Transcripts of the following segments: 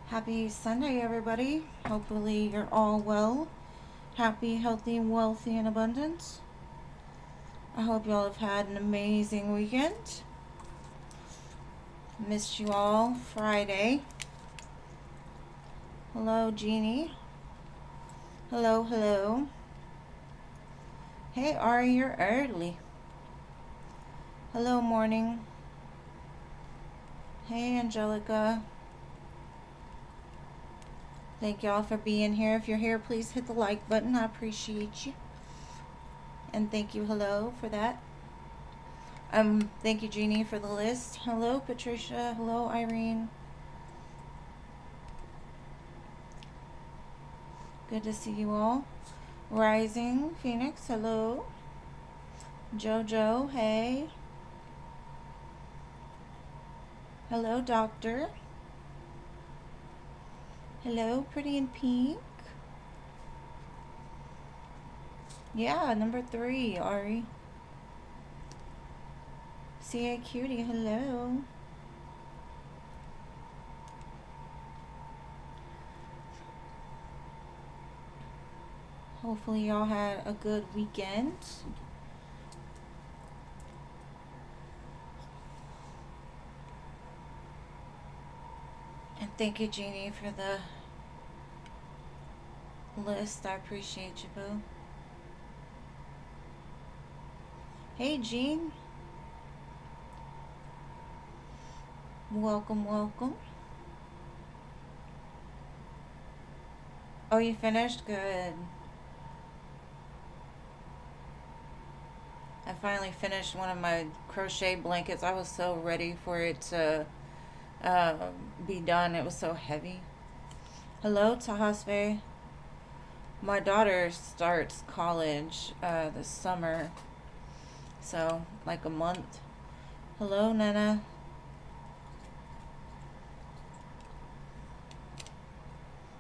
Happy Sunday, everybody. Hopefully, you're all well, happy, healthy, wealthy, and abundant. I hope y'all have had an amazing weekend. Missed you all Friday. Hello, Jeannie. Hello, hello. Hey, Ari, you're early. Hello, morning. Hey, Angelica. Thank y'all for being here. If you're here, please hit the like button. I appreciate you. And thank you, hello, for that. Thank you, Jeannie, for the list. Hello, Patricia. Hello, Irene. Good to see you all. Rising Phoenix, hello. Jojo, hey. Hello, Doctor. Hello, Pretty in Pink. Yeah, number 3, Ari. CA Cutie, hello. Hopefully y'all had a good weekend. And thank you, Jeannie, for the list. I appreciate you, boo. Hey, Jean. Welcome, welcome. Oh, you finished? Good. I finally finished one of my crochet blankets. I was so ready for it to be done. It was so heavy. Hello, Tahasve. My daughter starts college this summer, so like a month. Hello, Nana.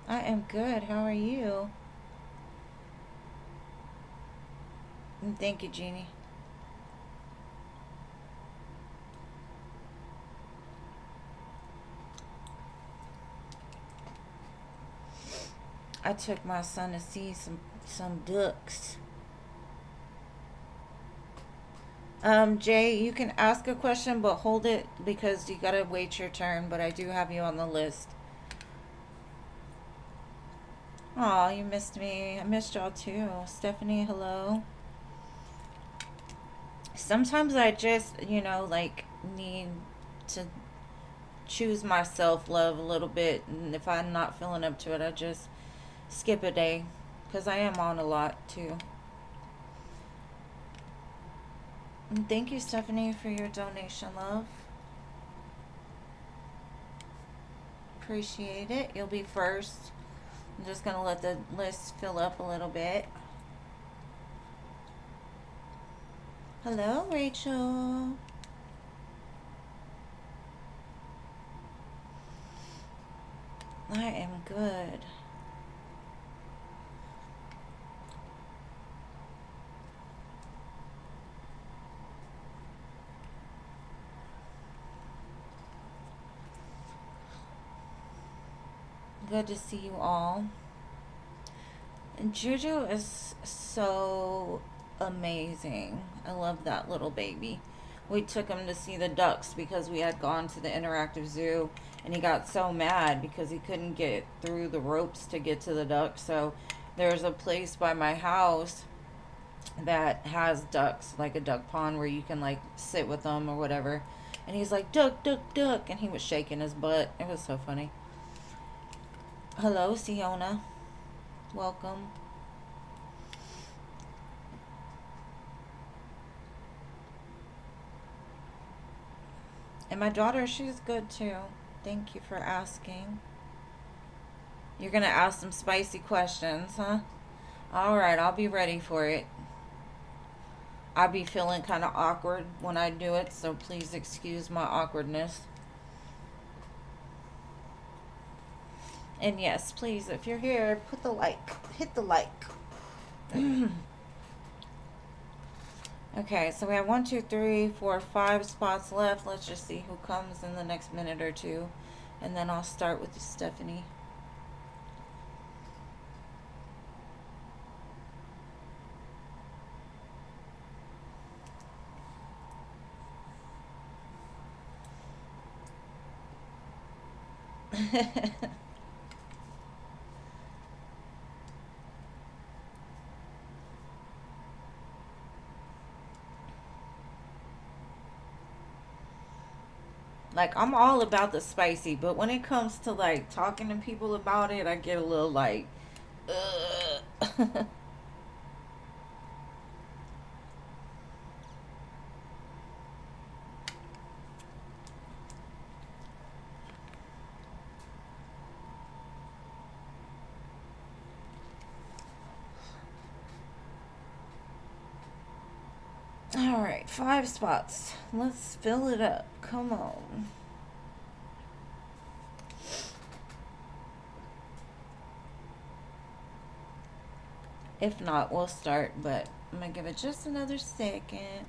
I am good. How are you? And thank you, Jeannie. I took my son to see some ducks. Jay, you can ask a question, but hold it because you gotta wait your turn. But I do have you on the list. Aw, you missed me. I missed y'all too. Stephanie, hello. Sometimes I just, like need to choose my self-love a little bit. And if I'm not feeling up to it, I just skip a day. Because I am on a lot too. And thank you, Stephanie, for your donation, love. Appreciate it. You'll be first. I'm just going to let the list fill up a little bit. Hello, Rachel. I am good. Good to see you all. And Juju is so amazing. I love that little baby. We took him to see the ducks because we had gone to the interactive zoo, and he got so mad because he couldn't get through the ropes to get to the ducks. So there's a place by my house that has ducks, like a duck pond where you can like sit with them or whatever. And he's like, duck, duck, duck, and he was shaking his butt. It was so funny. Hello, Siona. Welcome. And my daughter, she's good too. Thank you for asking. You're going to ask some spicy questions, huh? All right, I'll be ready for it. I'll be feeling kind of awkward when I do it, so please excuse my awkwardness. And yes, please, if you're here, put the like. Hit the like. Okay, so we have 1, 2, 3, 4, 5 spots left. Let's just see who comes in the next minute or two. And then I'll start with Stephanie. Like, I'm all about the spicy, but when it comes to like talking to people about it, I get a little like, ugh. All right, 5 spots. Let's fill it up. Come on. If not, we'll start, but I'm gonna give it just another second.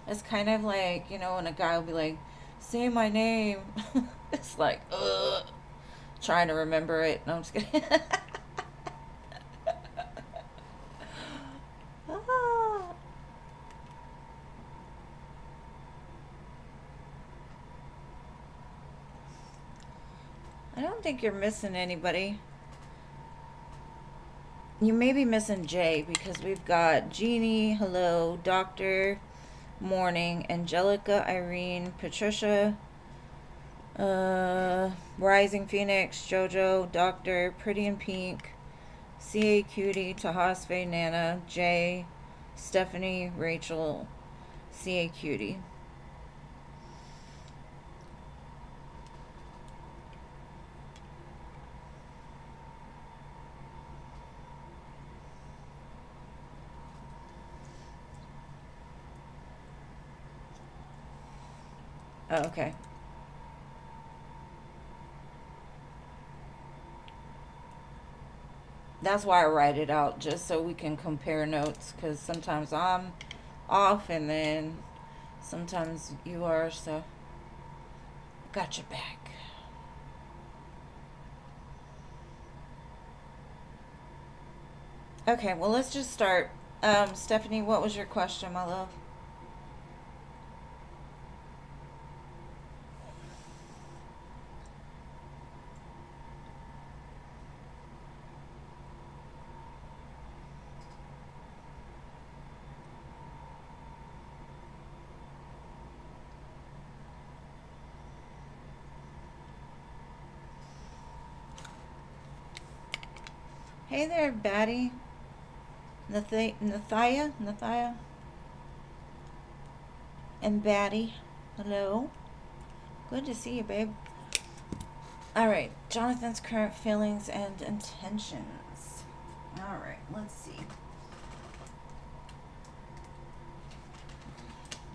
It's kind of like, when a guy will be like, say my name. It's like, ugh, trying to remember it. No, I'm just kidding. Ah. I don't think you're missing anybody. You may be missing Jay because we've got Jeannie, hello, Doctor, Morning, Angelica, Irene, Patricia, Rising Phoenix, Jojo, Doctor, Pretty in Pink, CA Cutie, Tahasve, Nana, Jay, Stephanie, Rachel, CA Cutie. Oh, okay. That's why I write it out, just so we can compare notes, because sometimes I'm off and then sometimes you are, so got your back. Okay, well, let's just start. Stephanie, what was your question, my love? Hey there, Batty. Nathia, and Batty. Hello. Good to see you, babe. Alright, Jonathan's current feelings and intentions. Alright, let's see.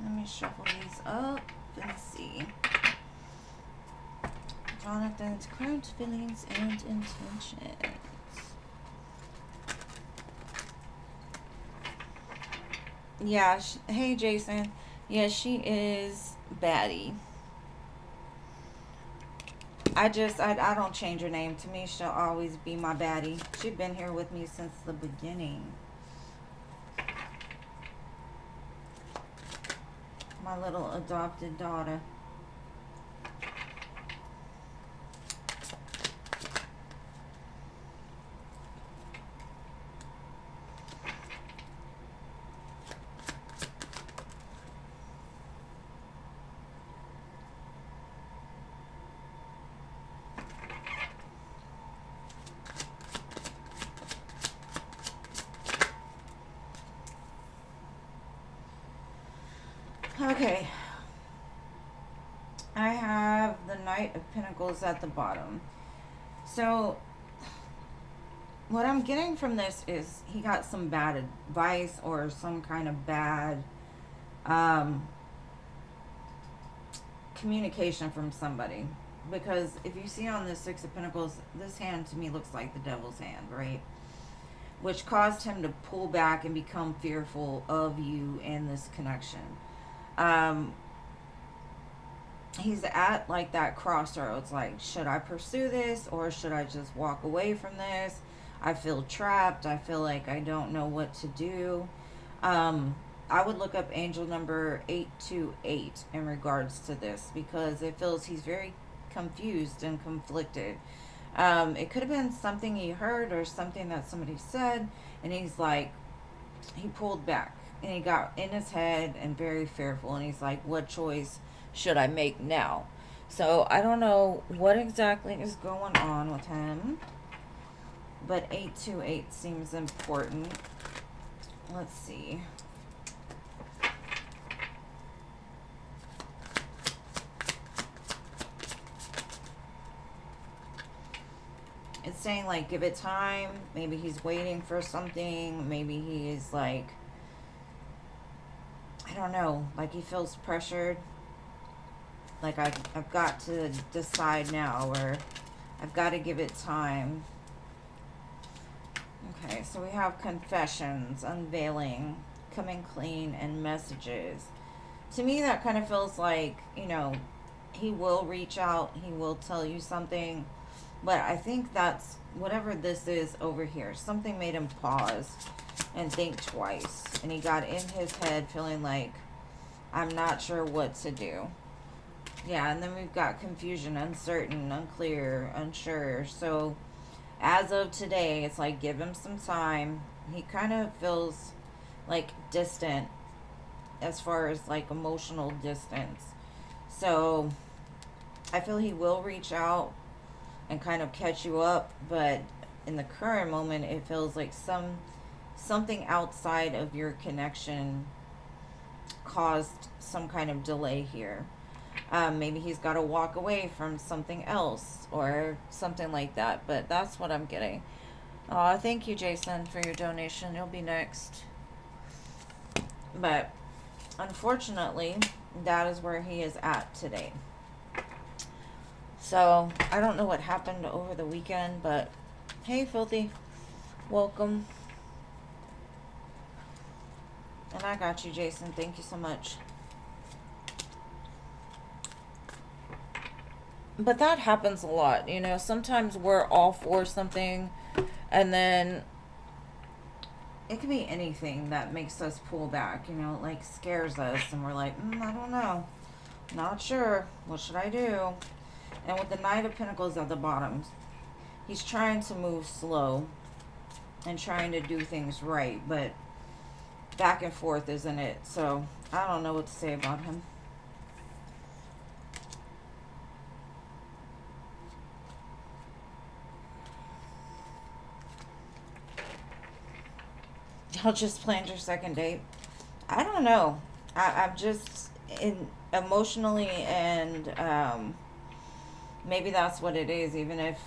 Let me shuffle these up and see. Jonathan's current feelings and intentions. Yeah, hey Jason. Yeah, she is baddie. I don't change her name. To me, she'll always be my baddie. She's been here with me since the beginning. My little adopted daughter. Okay. I have the Knight of Pentacles at the bottom. So, what I'm getting from this is he got some bad advice or some kind of bad communication from somebody. Because if you see on the Six of Pentacles, this hand to me looks like the Devil's hand, right? Which caused him to pull back and become fearful of you and this connection. he's at like that crossroads. Like, should I pursue this or should I just walk away from this? I feel trapped. I feel like I don't know what to do. Um, I would look up angel number 828 in regards to this because it feels he's very confused and conflicted. It could have been something he heard or something that somebody said, and he's like, he pulled back and he got in his head and very fearful, and he's like, what choice should I make now? So I don't know what exactly is going on with him, but 828 seems important. Let's see. It's saying like give it time. Maybe he's waiting for something. Maybe he is like, I don't know, like he feels pressured. Like I've got to decide now, or I've got to give it time. Okay, so we have confessions, unveiling, coming clean, and messages. To me, that kind of feels like, you know, he will reach out, he will tell you something, but I think that's whatever this is over here. Something made him pause and think twice, and he got in his head feeling like, I'm not sure what to do. Yeah, and then we've got confusion, uncertain, unclear, unsure. So as of today, it's like give him some time. He kind of feels like distant as far as like emotional distance. So I feel he will reach out and kind of catch you up, but in the current moment it feels like something outside of your connection caused some kind of delay here. Maybe he's got to walk away from something else or something like that, but that's what I'm getting. Thank you, Jason, for your donation. You'll be next. But unfortunately, that is where he is at today. So I don't know what happened over the weekend, but hey, Filthy, welcome. And I got you, Jason. Thank you so much. But that happens a lot, you know. Sometimes we're all for something, and then it could be anything that makes us pull back, you know, like scares us, and we're like, I don't know, not sure, what should I do? And with the Knight of Pentacles at the bottom, he's trying to move slow and trying to do things right, but back and forth isn't it? So I don't know what to say about him. Y'all just planned your second date? I don't know. I'm just emotionally, and maybe that's what it is. Even if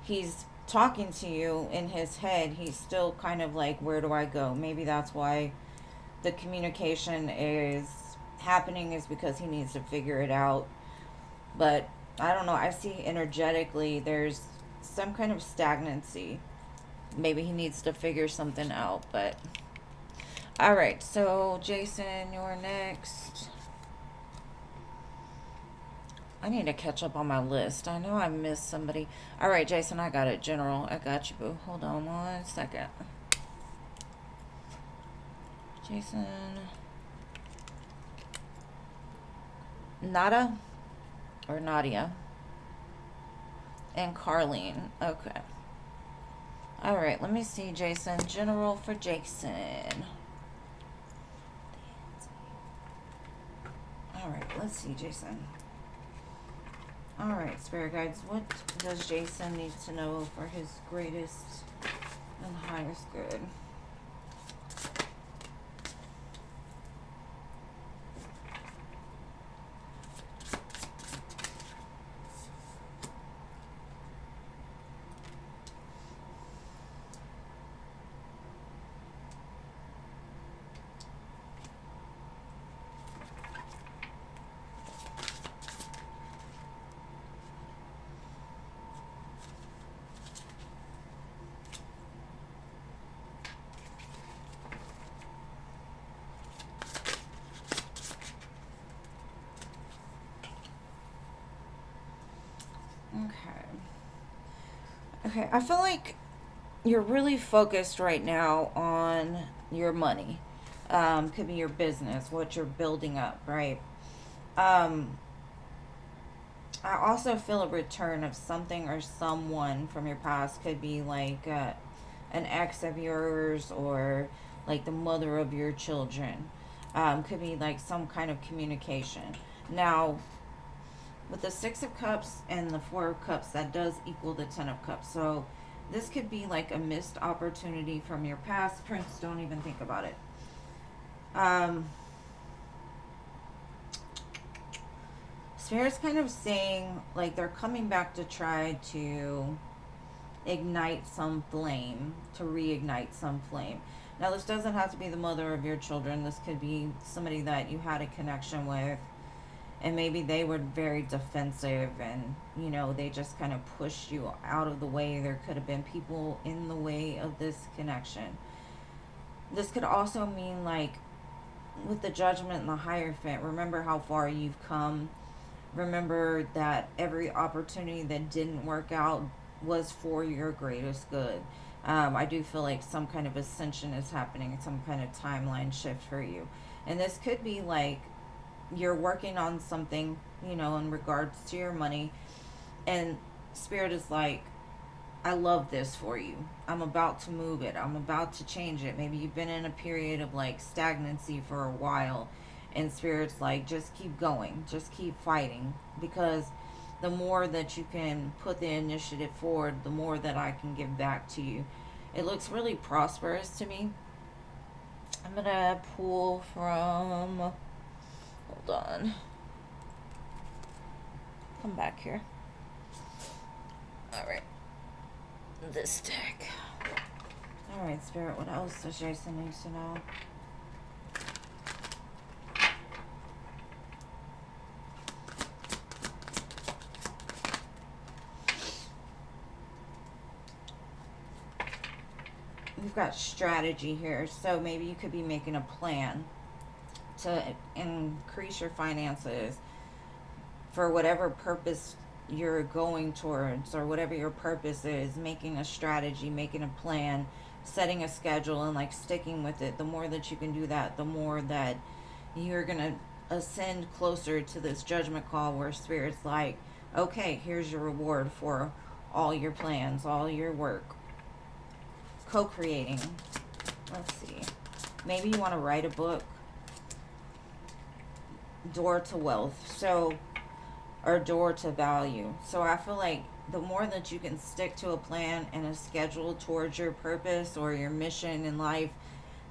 he's talking to you in his head, he's still kind of like, where do I go? Maybe that's why the communication is happening, is because he needs to figure it out. But I don't know. I see energetically there's some kind of stagnancy. Maybe he needs to figure something out, but all right. So Jason, you're next. I need to catch up on my list. I know I missed somebody. All right, Jason, I got it. General, I got you, boo. Hold on 1 second. Jason. Nada or Nadia and Carlene. Okay. All right, let me see, Jason. General for Jason. All right, let's see, Jason. All right, Spirit Guides, what does Jason need to know for his greatest and highest good? Okay. Okay, I feel like you're really focused right now on your money. Could be your business, what you're building up, right? Um, I also feel a return of something or someone from your past. Could be like an ex of yours or like the mother of your children. Could be like some kind of communication. Now, with the Six of Cups and the Four of Cups, that does equal the Ten of Cups. So this could be like a missed opportunity from your past. Prince, don't even think about it. Um, Spirit's kind of saying like they're coming back to try to ignite some flame, to reignite some flame. Now, this doesn't have to be the mother of your children. This could be somebody that you had a connection with, and maybe they were very defensive and, you know, they just kind of pushed you out of the way. There could have been people in the way of this connection. This could also mean like with the Judgment and the Hierophant, remember how far you've come. Remember that every opportunity that didn't work out was for your greatest good. I do feel like some kind of ascension is happening, some kind of timeline shift for you. And this could be like you're working on something, you know, in regards to your money, and Spirit is like, I love this for you. I'm about to move it. I'm about to change it. Maybe you've been in a period of like stagnancy for a while, and Spirit's like, just keep going. Just keep fighting. Because the more that you can put the initiative forward, the more that I can give back to you. It looks really prosperous to me. I'm going to pull from. Hold on. Come back here. Alright. This deck. Alright, Spirit, what else does Jason need to know? We've got strategy here, so maybe you could be making a plan to increase your finances for whatever purpose you're going towards, or whatever your purpose is, making a strategy, making a plan, setting a schedule, and like sticking with it. The more that you can do that, the more that you're gonna ascend closer to this judgment call where Spirit's like, okay, here's your reward for all your plans, all your work. Co-creating. Let's see. Maybe you want to write a book. Door to wealth. So, or door to value. So I feel like the more that you can stick to a plan and a schedule towards your purpose or your mission in life,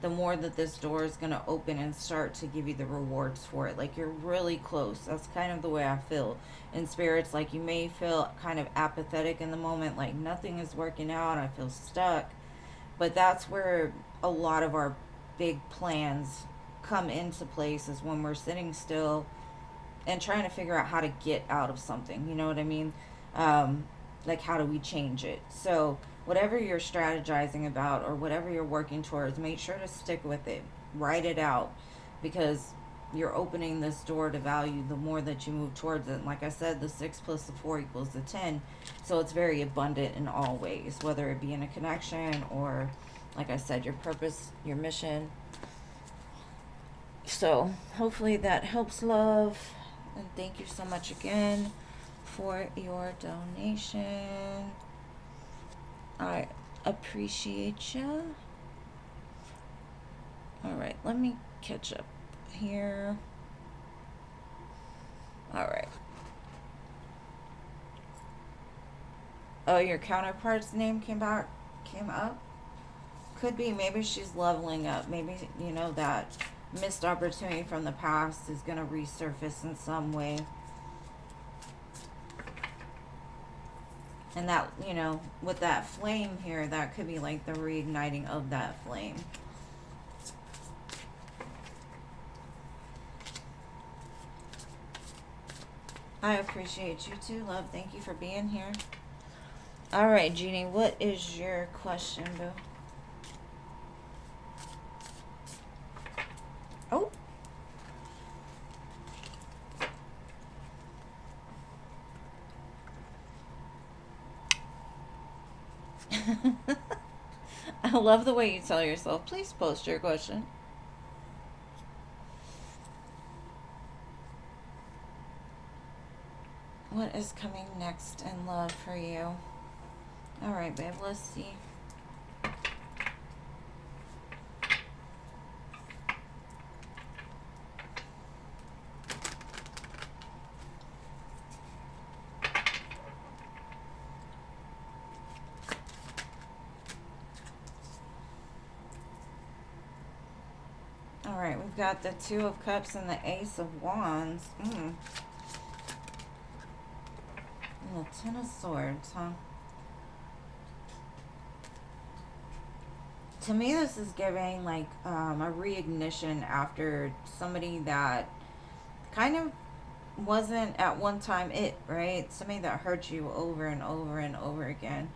the more that this door is going to open and start to give you the rewards for it. Like you're really close. That's kind of the way I feel. In Spirits, like you may feel kind of apathetic in the moment, like nothing is working out, I feel stuck. But that's where a lot of our big plans come into place, is when we're sitting still and trying to figure out how to get out of something. You know what I mean? Like, how do we change it? So, whatever you're strategizing about or whatever you're working towards, make sure to stick with it. Write it out, because you're opening this door to value the more that you move towards it. And like I said, the 6 plus the 4 equals the 10. So it's very abundant in all ways, whether it be in a connection or, like I said, your purpose, your mission. So hopefully that helps, love. And thank you so much again for your donation. I appreciate you. Alright, let me catch up here. Alright. Oh, your counterpart's name came up? Could be. Maybe she's leveling up. Maybe, you know, that missed opportunity from the past is going to resurface in some way. And that, you know, with that flame here, that could be like the reigniting of that flame. I appreciate you too, love. Thank you for being here. All right, Jeannie, what is your question, boo? Oh. I love the way you tell yourself. Please post your question. What is coming next in love for you? All right, babe, let's see. All right, we've got the Two of Cups and the Ace of Wands. And the Ten of Swords, huh? To me, this is giving like a reignition after somebody that kind of wasn't at one time it, right? Somebody that hurt you over and over and over again.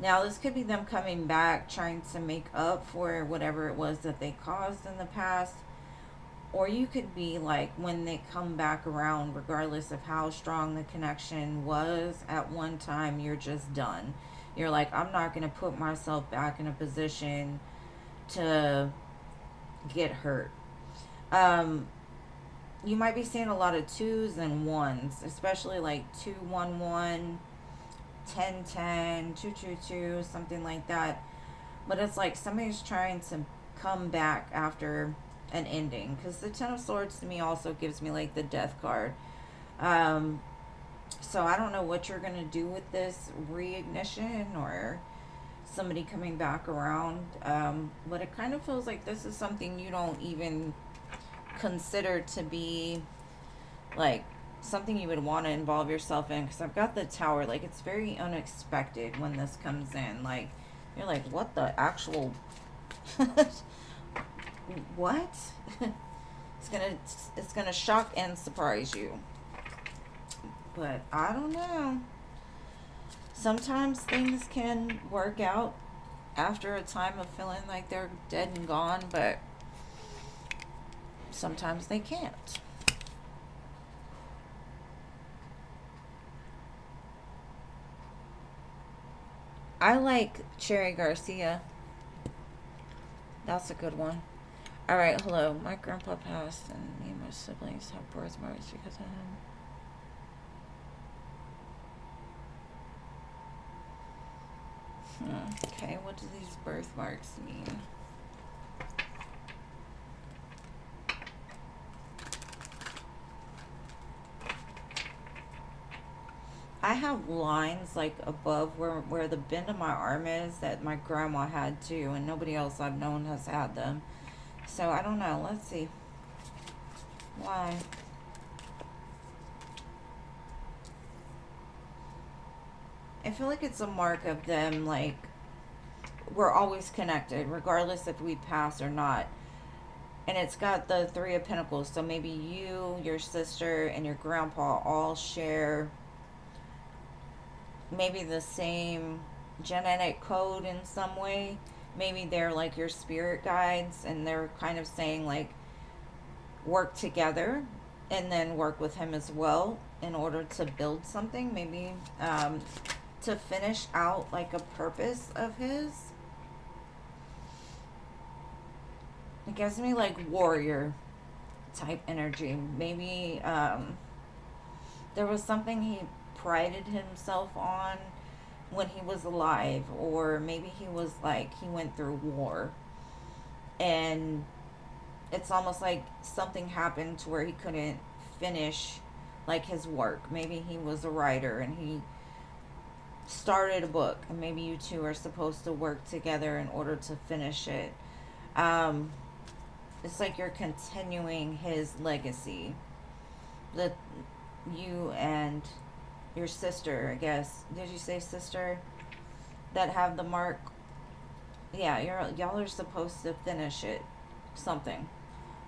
Now, this could be them coming back, trying to make up for whatever it was that they caused in the past. Or you could be like, when they come back around, regardless of how strong the connection was at one time, you're just done. You're like, I'm not going to put myself back in a position to get hurt. You might be seeing a lot of 2s and 1s, especially like 211, 1010, 222, something like that. But it's like somebody's trying to come back after an ending, because the Ten of Swords to me also gives me like the Death card. So I don't know what you're going to do with this reignition or somebody coming back around. But it kind of feels like this is something you don't even consider to be like something you would want to involve yourself in, because I've got the Tower. Like, it's very unexpected when this comes in. Like, you're like, what the actual what? It's gonna shock and surprise you. But I don't know. Sometimes things can work out after a time of feeling like they're dead and gone, but sometimes they can't. I like Cherry Garcia. That's a good one. All right, hello. My grandpa passed, and me and my siblings have birthmarks because of him. Okay, what do these birthmarks mean? I have lines like above where the bend of my arm is that my grandma had too, and nobody else I've known has had them. So I don't know. Let's see. Why? I feel like it's a mark of them, like, we're always connected, regardless if we pass or not. And it's got the Three of Pentacles, so maybe you, your sister, and your grandpa all share maybe the same genetic code in some way. Maybe they're like your spirit guides, and they're kind of saying, like, work together and then work with him as well in order to build something. Maybe to finish out like a purpose of his. It gives me like warrior type energy. Maybe there was something he prided himself on when he was alive, or maybe he was like, he went through war, and it's almost like something happened to where he couldn't finish like his work. Maybe he was a writer and he started a book, and maybe you two are supposed to work together in order to finish it. It's like you're continuing his legacy. The you and your sister, I guess. Did you say sister? That have the mark. Yeah, y'all are supposed to finish it. Something.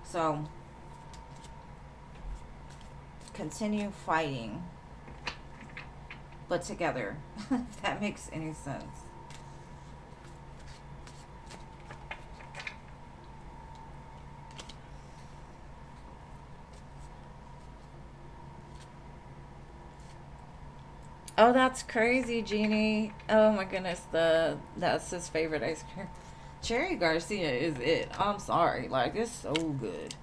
So continue fighting, but together. If that makes any sense. Oh, that's crazy, Jeannie. Oh my goodness, that's his favorite ice cream. Cherry Garcia is it. I'm sorry. Like, it's so good.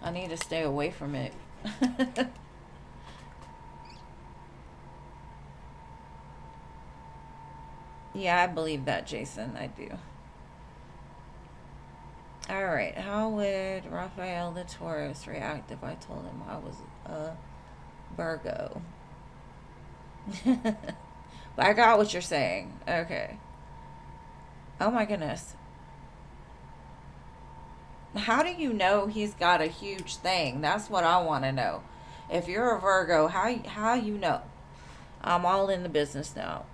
I need to stay away from it. Yeah, I believe that, Jason. I do. All right. How would Raphael the Taurus react if I told him I was a Virgo? But I got what you're saying. Okay. Oh my goodness. How do you know he's got a huge thing? That's what I want to know. If you're a Virgo, how you know? I'm all in the business now.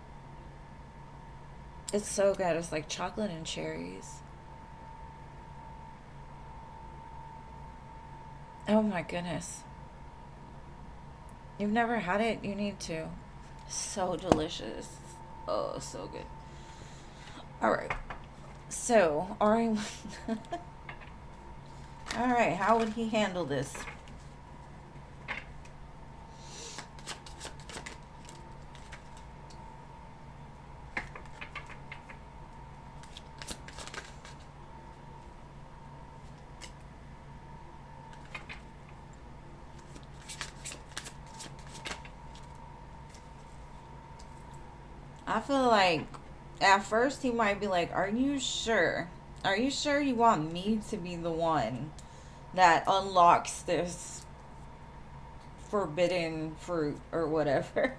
It's so good. It's like chocolate and cherries. Oh my goodness. You've never had it? You need to. So delicious. Oh, so good. All right. So, Ari. All right. How would he handle this? I feel like at first he might be like, "Are you sure? Are you sure you want me to be the one that unlocks this forbidden fruit or whatever?"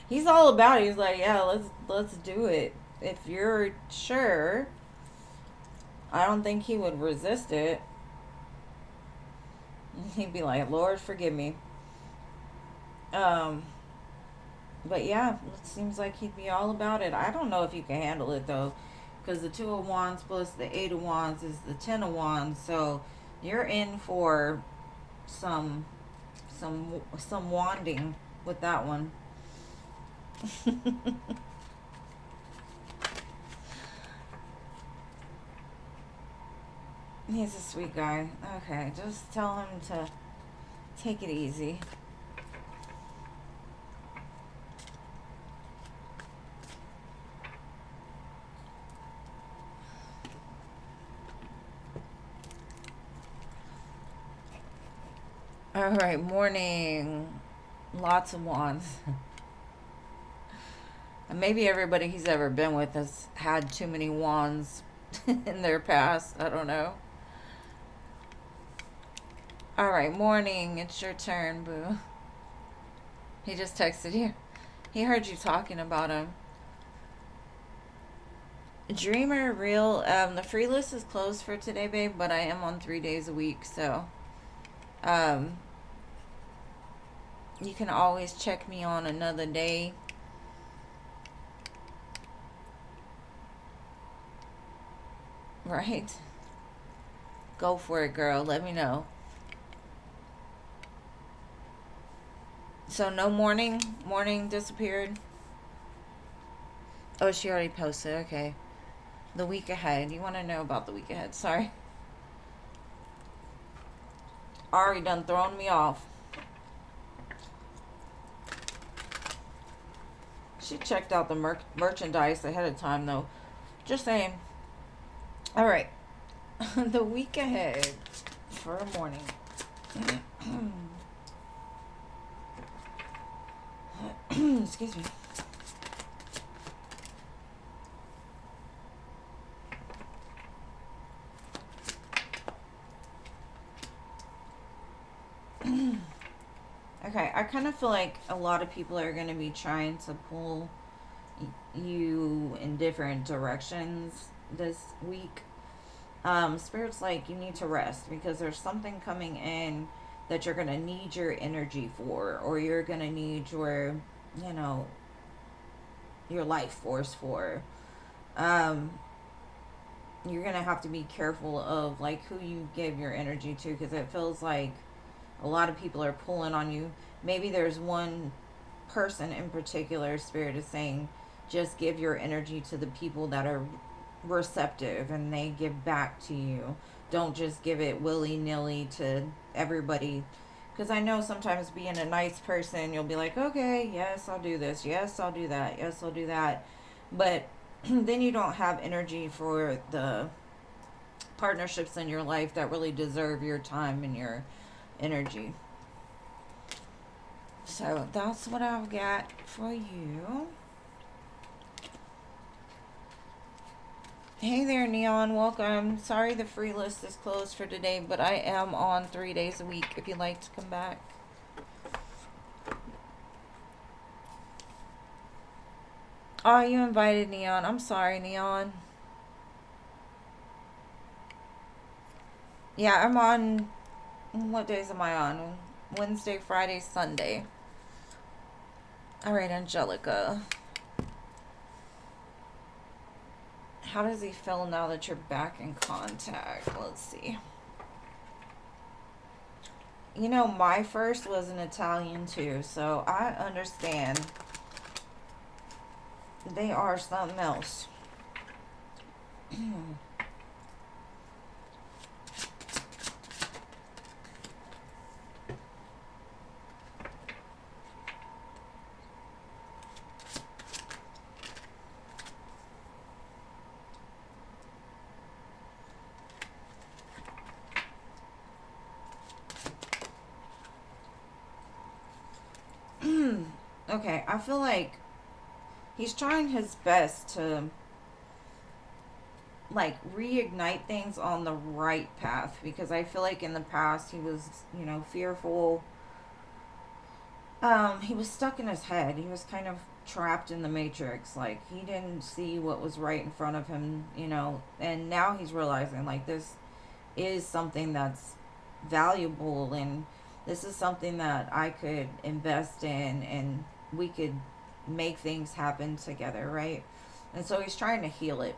He's all about it. He's like, "Yeah, let's do it. If you're sure." I don't think he would resist it. He'd be like, "Lord, forgive me." Um, but yeah, it seems like he'd be all about it. I don't know if you can handle it though, because the Two of Wands plus the Eight of Wands is the Ten of Wands. So you're in for some some wanding with that one. He's a sweet guy. Okay, just tell him to take it easy. All right, morning. Lots of wands. And maybe everybody he's ever been with has had too many wands in their past. I don't know. All right, morning. It's your turn, boo. He just texted you. He heard you talking about him. Dreamer, real. The free list is closed for today, babe, but I am on 3 days a week, so um, you can always check me on another day. Right? Go for it, girl. Let me know. So no morning. Morning disappeared. Oh, she already posted. Okay. The week ahead. You want to know about the week ahead? Sorry. Already done thrown me off. She checked out the merchandise ahead of time, though. Just saying. All right. The week ahead for a morning. Excuse me. Okay, I kind of feel like a lot of people are going to be trying to pull you in different directions this week. Spirit's like you need to rest because there's something coming in that you're going to need your energy for, or you're going to need your, you know, your life force for. Um, you're going to have to be careful of like who you give your energy to because it feels like a lot of people are pulling on you. Maybe there's one person in particular, Spirit is saying, just give your energy to the people that are receptive and they give back to you. Don't just give it willy nilly to everybody Because I know sometimes being a nice person, you'll be like, okay, yes, I'll do this. Yes, I'll do that. Yes, I'll do that. But then you don't have energy for the partnerships in your life that really deserve your time and your energy. So that's what I've got for you. Hey there, Neon. Welcome. Sorry the free list is closed for today, but I am on 3 days a week if you'd like to come back. Oh, you invited Neon. I'm sorry, Neon. Yeah, I'm on. What days am I on? Wednesday, Friday, Sunday. All right, Angelica. How does he feel now that you're back in contact? Let's see. You know, my first was an Italian too, so I understand. They are something else. Okay, I feel like he's trying his best to like reignite things on the right path, because I feel like in the past he was, fearful. He was stuck in his head. He was kind of trapped in the matrix. Like he didn't see what was right in front of him, and now he's realizing like this is something that's valuable, and this is something that I could invest in, and we could make things happen together, right? And so he's trying to heal it.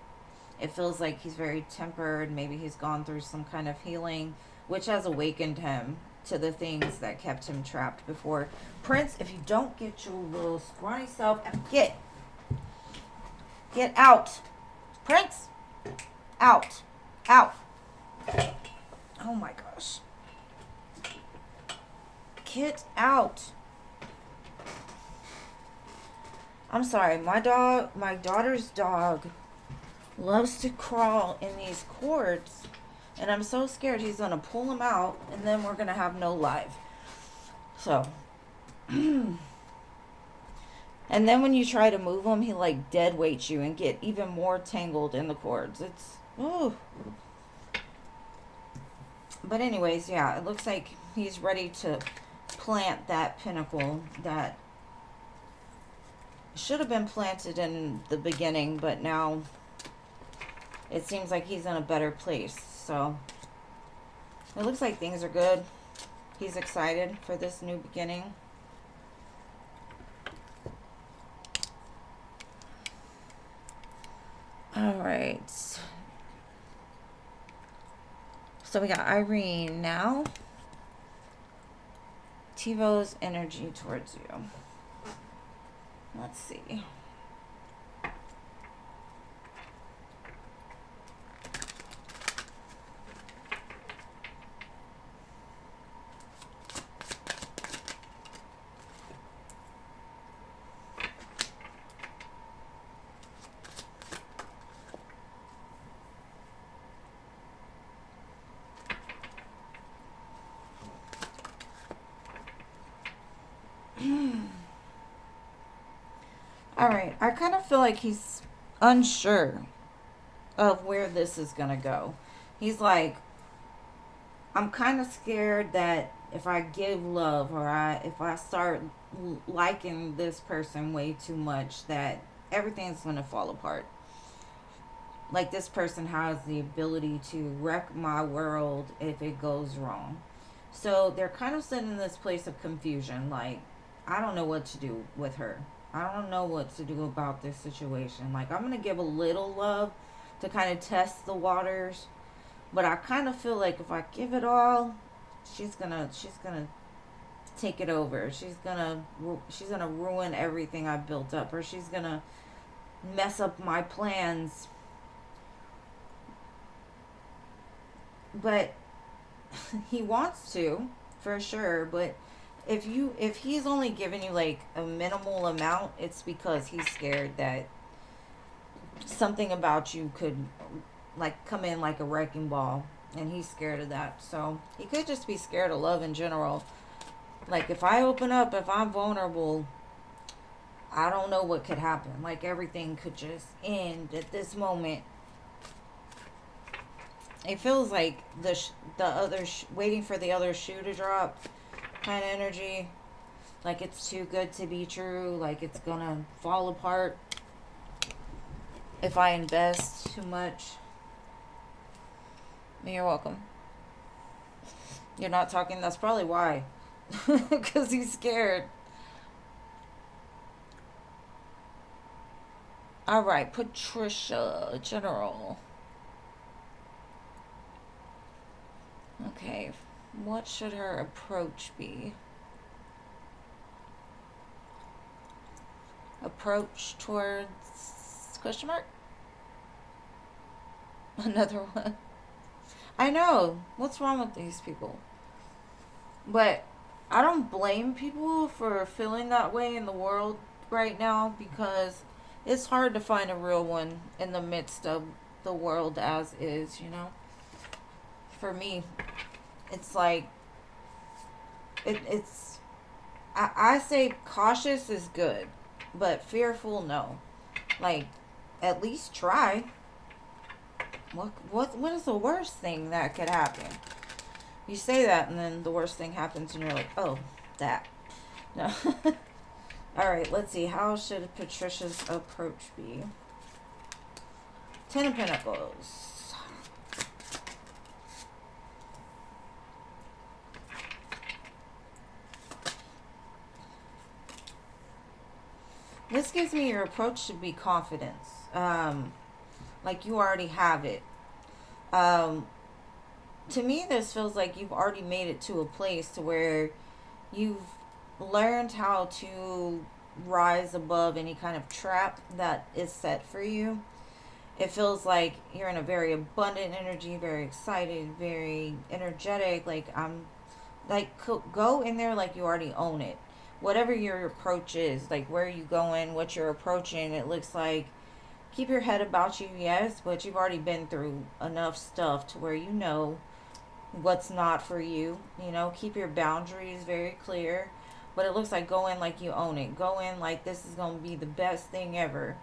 It feels like he's very tempered. Maybe he's gone through some kind of healing, which has awakened him to the things that kept him trapped before. Prince, if you don't get your little scrawny self, get out. Prince, out. Oh my gosh. Get out. I'm sorry, my daughter's dog loves to crawl in these cords, and I'm so scared he's gonna pull him out, and then we're gonna have no live. So, and then when you try to move him, he like dead weights you and get even more tangled in the cords. It's But anyways, yeah, it looks like he's ready to plant that pinnacle that should have been planted in the beginning, but now it seems like he's in a better place. So it looks like things are good. He's excited for this new beginning. All right. So we got Irene now. TiVo's energy towards you. Let's see. All right, I kind of feel like he's unsure of where this is going to go. He's like, I'm kind of scared that if I give love, or if I start liking this person way too much, that everything's going to fall apart. Like this person has the ability to wreck my world if it goes wrong. So they're kind of sitting in this place of confusion. Like, I don't know what to do with her. I don't know what to do about this situation. Like, I'm going to give a little love to kind of test the waters. But I kind of feel like if I give it all, she's going to take it over. She's going to ruin everything I built up, or she's going to mess up my plans. But he wants to. for sure. But if he's only giving you like a minimal amount, it's because he's scared that something about you could like come in like a wrecking ball, and he's scared of that. So he could just be scared of love in general. Like if I open up, if I'm vulnerable, I don't know what could happen. Like everything could just end at this moment. It feels like the other waiting for the other shoe to drop kind of energy. Like it's too good to be true. Like it's gonna fall apart if I invest too much. You're welcome. You're not talking. That's probably why. Because he's scared. All right, Patricia, general. Okay, what should her approach be? Approach towards question mark? Another one. I know. What's wrong with these people? But I don't blame people for feeling that way in the world right now, because it's hard to find a real one in the midst of the world as is, you know? For me, it's like, it's, I say cautious is good, but fearful, no. Like, at least try. What is the worst thing that could happen? You say that, and then the worst thing happens, and you're like, oh, that. No. All right, let's see. How should Patricia's approach be? Ten of Pentacles. This gives me your approach should be confidence. Like you already have it. To me, this feels like you've already made it to a place to where you've learned how to rise above any kind of trap that is set for you. It feels like you're in a very abundant energy, very excited, very energetic. Like go in there like you already own it. Whatever your approach is, like where are you going, what you're approaching, it looks like keep your head about you, yes, but you've already been through enough stuff to where you know what's not for you. You know, keep your boundaries very clear. But it looks like go in like you own it. Go in like this is going to be the best thing ever.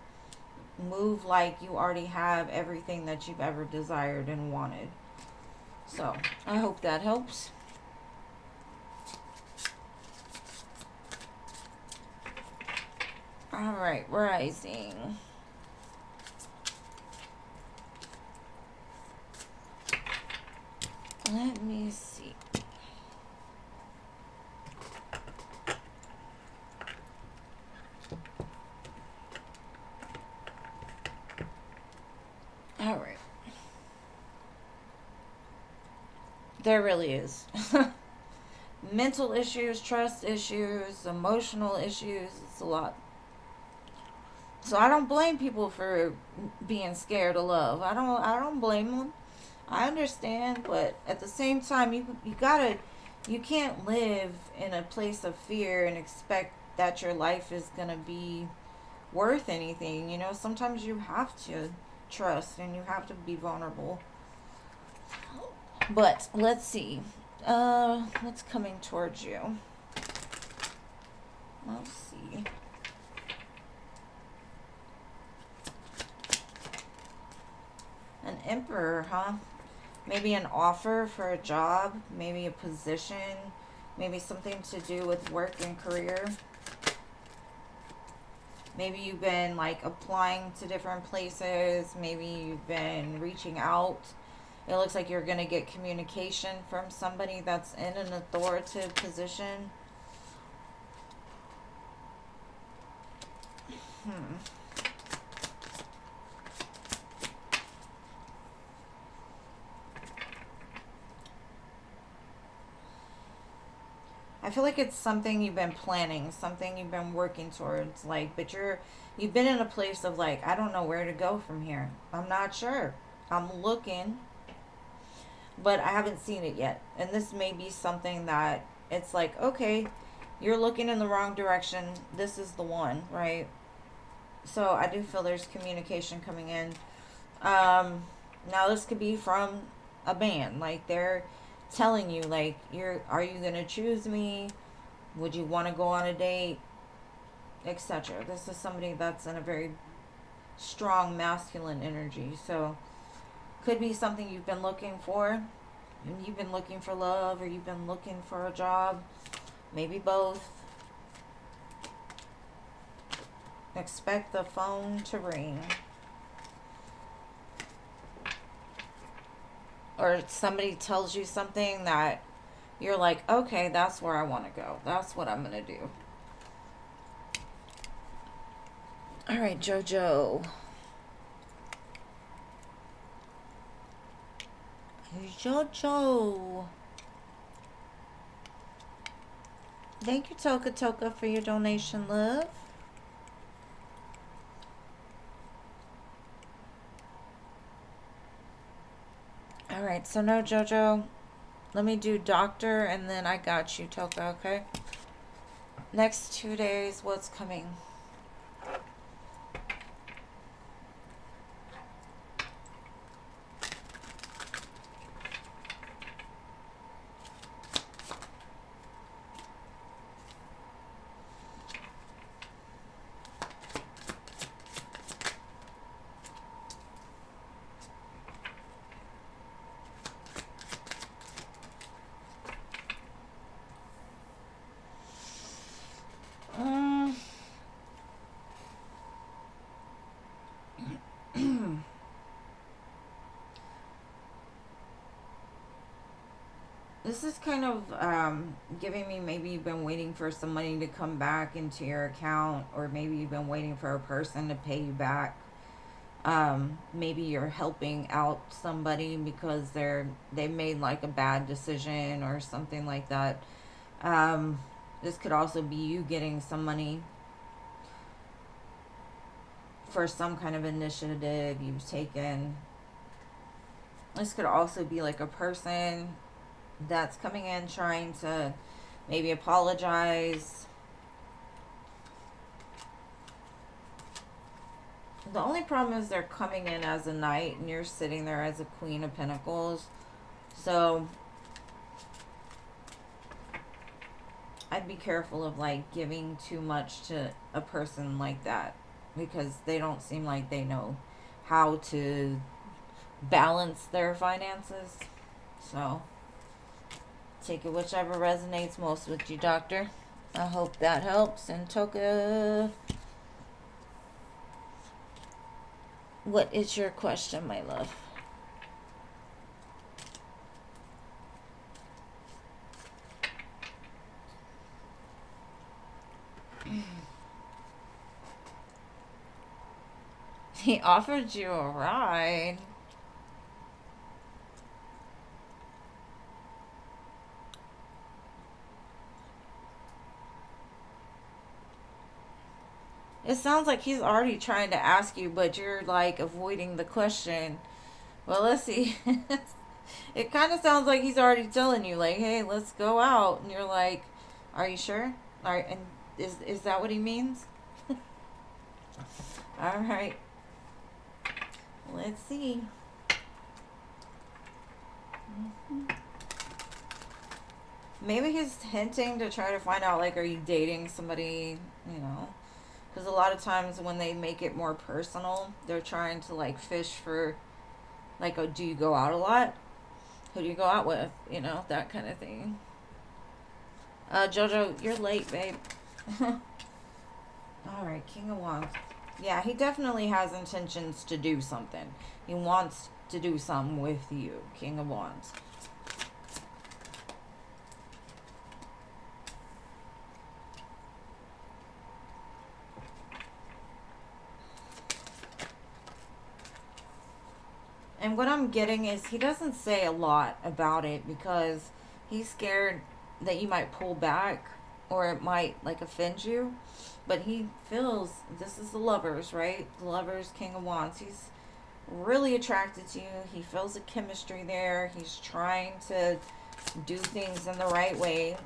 Move like you already have everything that you've ever desired and wanted. So, I hope that helps. Alright, rising. Let me see. All right. There really is. Mental issues, trust issues, emotional issues. It's a lot. So I don't blame people for being scared of love. I don't blame them. I understand, but at the same time, you can't live in a place of fear and expect that your life is gonna be worth anything. You know, sometimes you have to trust and you have to be vulnerable. But let's see. What's coming towards you? Let's see. An emperor, huh? Maybe an offer for a job, maybe a position, maybe something to do with work and career. Maybe you've been like applying to different places, maybe you've been reaching out. It looks like you're going to get communication from somebody that's in an authoritative position. I feel like it's something you've been planning, something you've been working towards, like, but you've been in a place of like, I don't know where to go from here. I'm not sure. I'm looking. but I haven't seen it yet. And this may be something that it's like, okay, you're looking in the wrong direction. This is the one, right? So I do feel there's communication coming in. Now this could be from a man, like they're telling you, like, are you gonna choose me? Would you want to go on a date, etc. This is somebody that's in a very strong masculine energy. So could be something you've been looking for. And you've been looking for love, or you've been looking for a job. Maybe both. Expect the phone to ring. Or somebody tells you something that you're like, okay, that's where I want to go. That's what I'm going to do. All right, JoJo. JoJo. Thank you, Toka Toka, for your donation, love. All right, so no, JoJo. Let me do doctor, and then I got you, Toka, okay? Next 2 days, what's coming? This is kind of giving me, maybe you've been waiting for some money to come back into your account, or maybe you've been waiting for a person to pay you back. Maybe you're helping out somebody because they made like a bad decision or something like that. This could also be you getting some money for some kind of initiative you've taken. This could also be like a person that's coming in trying to maybe apologize. The only problem is they're coming in as a knight and you're sitting there as a queen of pentacles. So I'd be careful of like giving too much to a person like that, because they don't seem like they know how to balance their finances. So take it whichever resonates most with you, Doctor. I hope that helps. And Toka, what is your question, my love? He offered you a ride. It sounds like he's already trying to ask you, but you're like avoiding the question. Well, let's see. It kind of sounds like he's already telling you, like, hey, let's go out. And you're like, are you sure? All right, and is that what he means? All right. Let's see. Maybe he's hinting to try to find out, like, are you dating somebody, you know? Because a lot of times when they make it more personal, they're trying to, like, fish for, like, oh, do you go out a lot? Who do you go out with? You know, that kind of thing. Jojo, you're late, babe. Alright, King of Wands. Yeah, he definitely has intentions to do something. He wants to do something with you, King of Wands. And what I'm getting is he doesn't say a lot about it because he's scared that you might pull back or it might like offend you. But he feels, this is the Lovers, right? The Lovers, King of Wands. really attracted to you. He feels a chemistry there. He's trying to do things in the right way,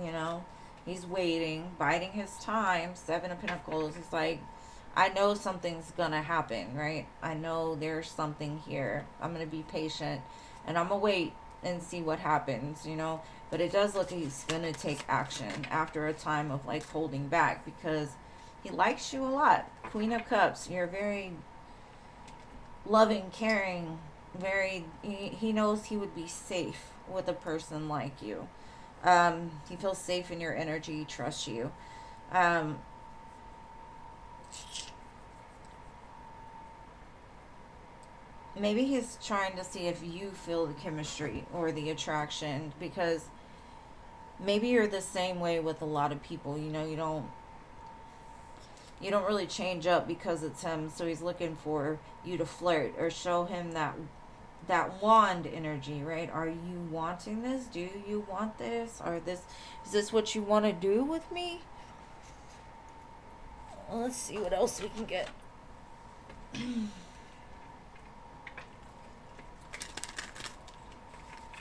you know. He's waiting, biding his time. Seven of Pentacles. He's like, I know something's gonna happen, right? I know there's something here. I'm gonna be patient and I'm gonna wait and see what happens, you know. But it does look like he's gonna take action after a time of like holding back, because he likes you a lot. Queen of Cups, you're very loving, caring, very, he knows he would be safe with a person like you. He feels safe in your energy, trusts you. Um, Maybe he's trying to see if you feel the chemistry or the attraction, because maybe you're the same way with a lot of people. You know, you don't really change up because it's him. So he's looking for you to flirt or show him that wand energy, right? Are you wanting this? Do you want this? Or this, is this what you want to do with me? Well, let's see what else we can get.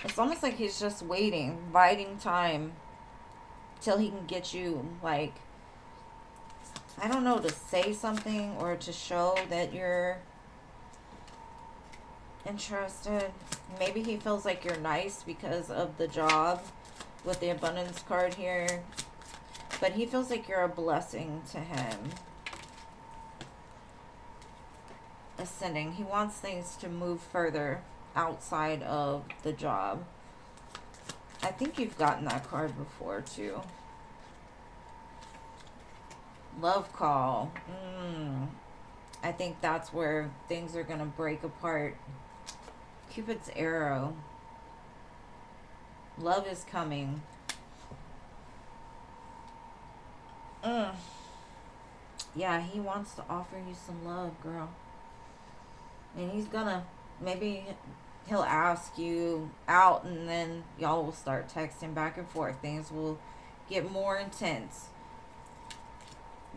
It's almost like he's just waiting, biding time till he can get you, like, I don't know, to say something or to show that you're interested. Maybe he feels like you're nice because of the job with the abundance card here. But he feels like you're a blessing to him. Ascending. He wants things to move further outside of the job. I think you've gotten that card before too. Love call. I think that's where things are going to break apart. Cupid's arrow. Love is coming. Yeah, he wants to offer you some love, girl. And he's gonna, maybe he'll ask you out and then y'all will start texting back and forth. Things will get more intense.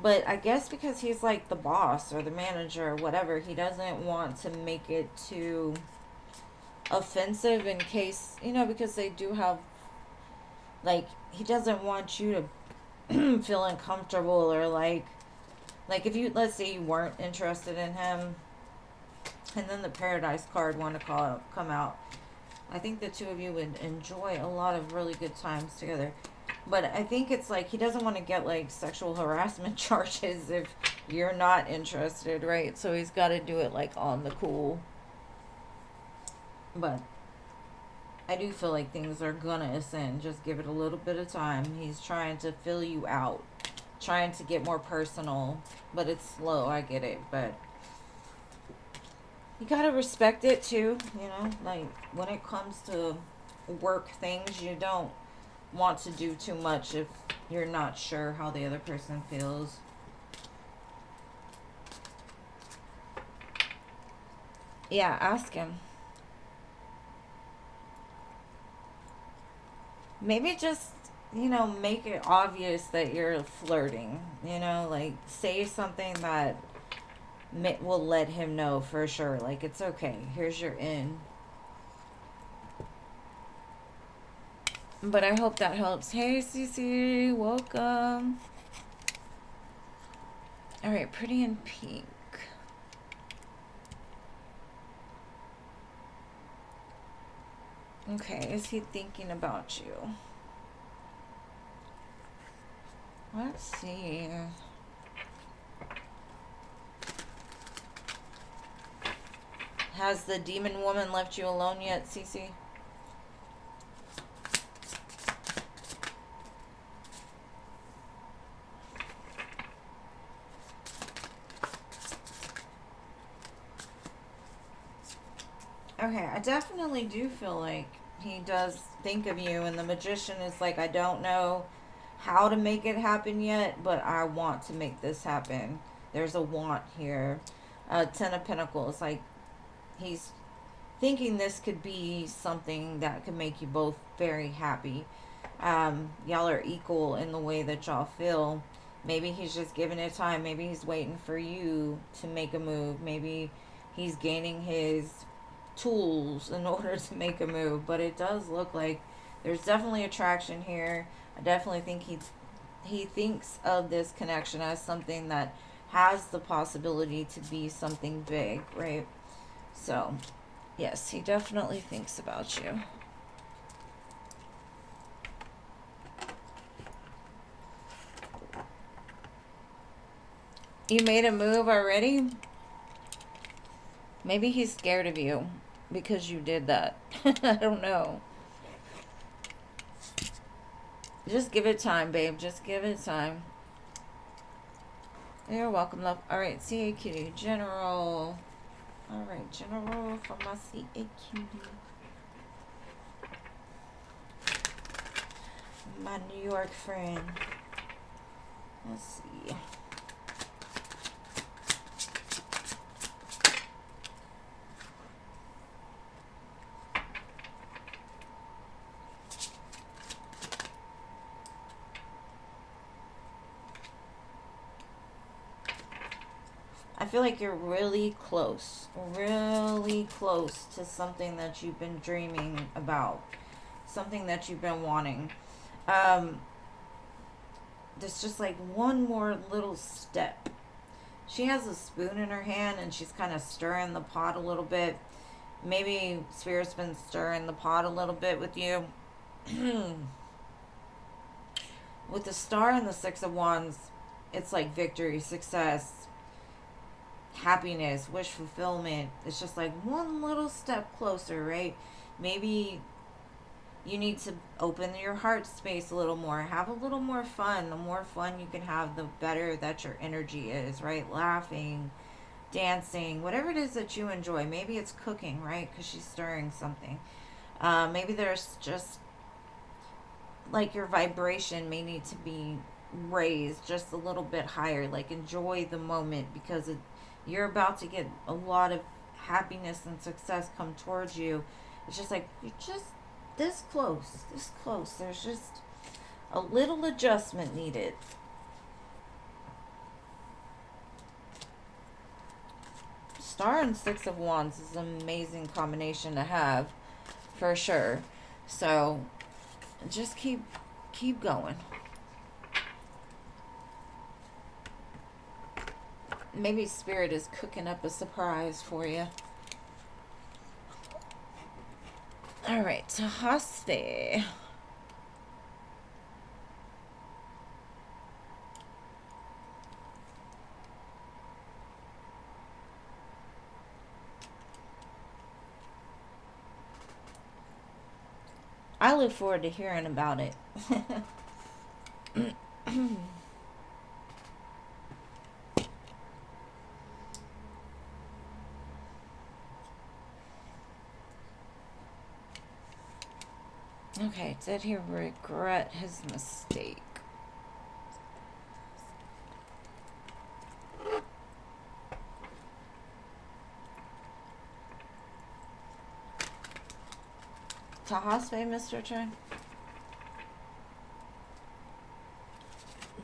But I guess because he's like the boss or the manager or whatever, he doesn't want to make it too offensive in case, you know, because they do have, like, he doesn't want you to feel uncomfortable, or like if you, let's say you weren't interested in him and then the Paradise card wanted to come out. I think the two of you would enjoy a lot of really good times together. But I think it's like he doesn't want to get like sexual harassment charges if you're not interested, right? So he's got to do it like on the cool. But I do feel like things are gonna ascend. Just give it a little bit of time. He's trying to fill you out, trying to get more personal, but it's slow. I get it, but you gotta respect it too. You know, like when it comes to work things, you don't want to do too much if you're not sure how the other person feels. Yeah, ask him. Maybe just, you know, make it obvious that you're flirting. You know, like say something that will let him know for sure. Like, it's okay. Here's your in. But I hope that helps. Hey, Cece, welcome. All right, pretty in pink. Okay, is he thinking about you? Let's see. Has the demon woman left you alone yet, Cece? Okay, I definitely do feel like he does think of you, and the magician is like, I don't know how to make it happen yet, but I want to make this happen. There's a want here. Ten of Pentacles, like he's thinking this could be something that could make you both very happy. Y'all are equal in the way that y'all feel. Maybe he's just giving it time. Maybe he's waiting for you to make a move. Maybe he's gaining his tools in order to make a move. But it does look like there's definitely attraction here. I definitely think he thinks of this connection as something that has the possibility to be something big, right? So, yes, he definitely thinks about you. You made a move already? Maybe he's scared of you because you did that. I don't know. Just give it time, babe. Just give it time. You're welcome, love. All right, CA Cutie. General. All right, General from my CA Cutie. My New York friend. Let's see. I feel like you're really close to something that you've been dreaming about, something that you've been wanting. There's just like one more little step. She has a spoon in her hand and she's kind of stirring the pot a little bit. Maybe Spirit's been stirring the pot a little bit with you. With the Star and the Six of Wands, it's like victory, success, happiness, wish fulfillment. It's just like one little step closer, right? Maybe you need to open your heart space a little more, have a little more fun. The more fun you can have, the better that your energy is, right? Laughing, dancing, whatever it is that you enjoy. Maybe it's cooking, right? Because she's stirring something. Maybe there's just like your vibration may need to be raised just a little bit higher. Like enjoy the moment because you're about to get a lot of happiness and success come towards you. It's just like you're just this close. There's just a little adjustment needed. Star and Six of Wands is an amazing combination to have, for sure. So just keep going. Maybe Spirit is cooking up a surprise for you. All right, Tahaste. I look forward to hearing about it. Okay, did he regret his mistake? Tahaspe, Mr. Chen?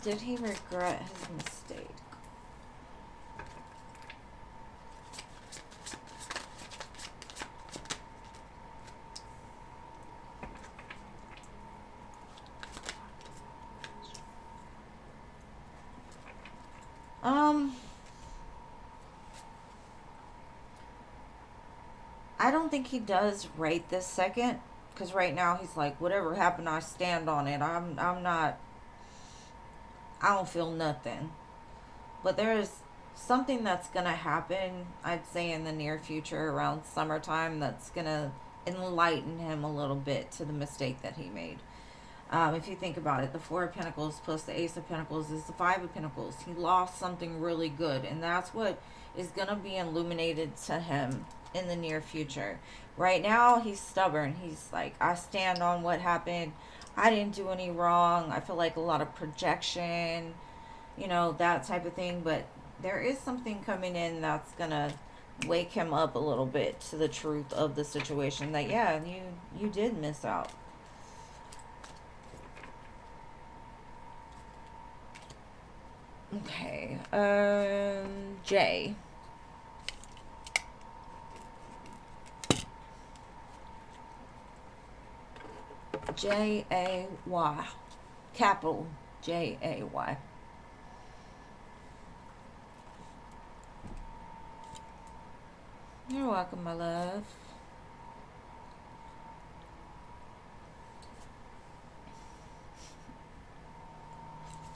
Did he regret his mistake? I don't think he does right this second, because right now he's like, whatever happened, I stand on it. I'm not. I don't feel nothing. But there is something that's gonna happen. I'd say in the near future, around summertime, that's gonna enlighten him a little bit to the mistake that he made. If you think about it, the Four of Pentacles plus the Ace of Pentacles is the Five of Pentacles. He lost something really good, and that's what is going to be illuminated to him in the near future. Right now, he's stubborn. He's like, I stand on what happened. I didn't do any wrong. I feel like a lot of projection, that type of thing. But there is something coming in that's going to wake him up a little bit to the truth of the situation that, yeah, you did miss out. Okay, Jay. J-A-Y. Capital J-A-Y. You're welcome, my love.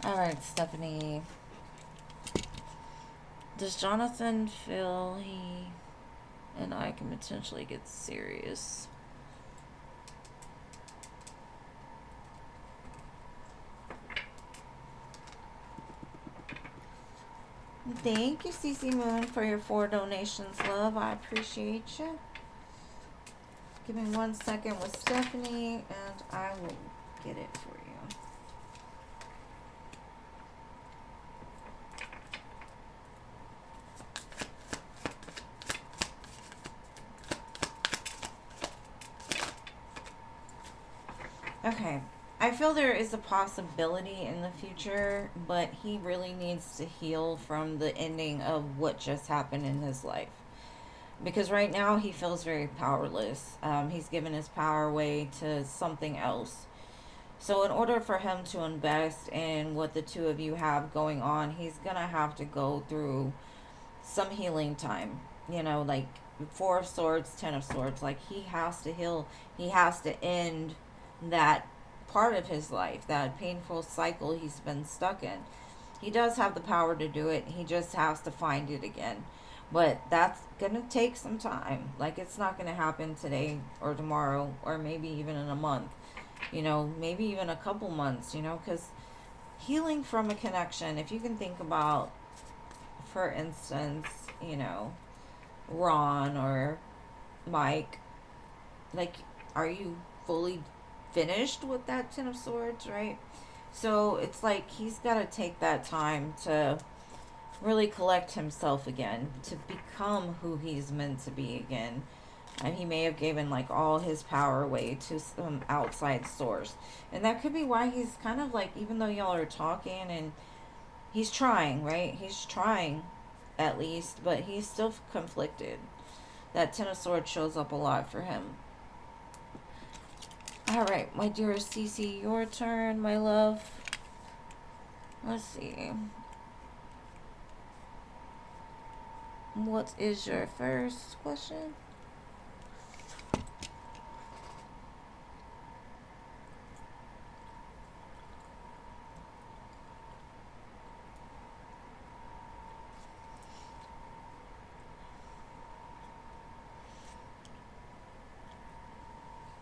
All right, Stephanie. Does Jonathan feel he and I can potentially get serious? Thank you, CC Moon, for your 4 donations, love. I appreciate you. Give me 1 second with Stephanie, and I will get it for you. Okay. I feel there is a possibility in the future, but he really needs to heal from the ending of what just happened in his life. Because right now he feels very powerless. He's given his power away to something else. So, in order for him to invest in what the two of you have going on, he's going to have to go through some healing time. You know, like 4 of Swords, 10 of Swords. Like, he has to heal. He has to end that part of his life, that painful cycle he's been stuck in. He does have the power to do it. He just has to find it again. But that's going to take some time. Like, it's not going to happen today or tomorrow or maybe even in a month. You know, maybe even a couple months, you know, because healing from a connection, if you can think about, for instance, you know, Ron or Mike, like, are you fully finished with that 10 of Swords, right? So it's like he's got to take that time to really collect himself again, to become who he's meant to be again. And he may have given like all his power away to some outside source. And that could be why he's kind of like, even though y'all are talking and he's trying, right? He's trying at least, but he's still conflicted. That 10 of Swords shows up a lot for him. All right, my dear Cece, your turn, my love. Let's see. What is your first question?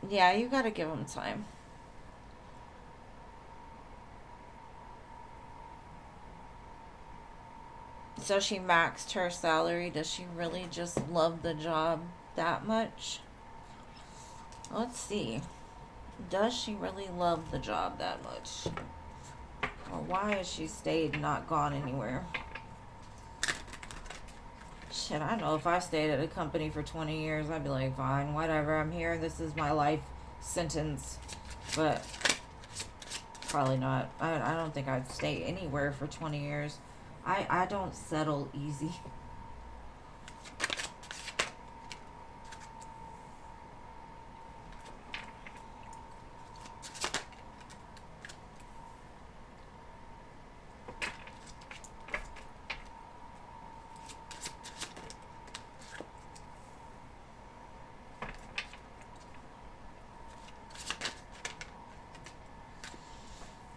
Yeah, you gotta give him time. So she maxed her salary. Does she really just love the job that much? Let's see. Does she really love the job that much? Or why has she stayed and not gone anywhere? Shit, I know if I stayed at a company for 20 years, I'd be like, fine, whatever, I'm here. This is my life sentence. But probably not. I don't think I'd stay anywhere for 20 years. I don't settle easy.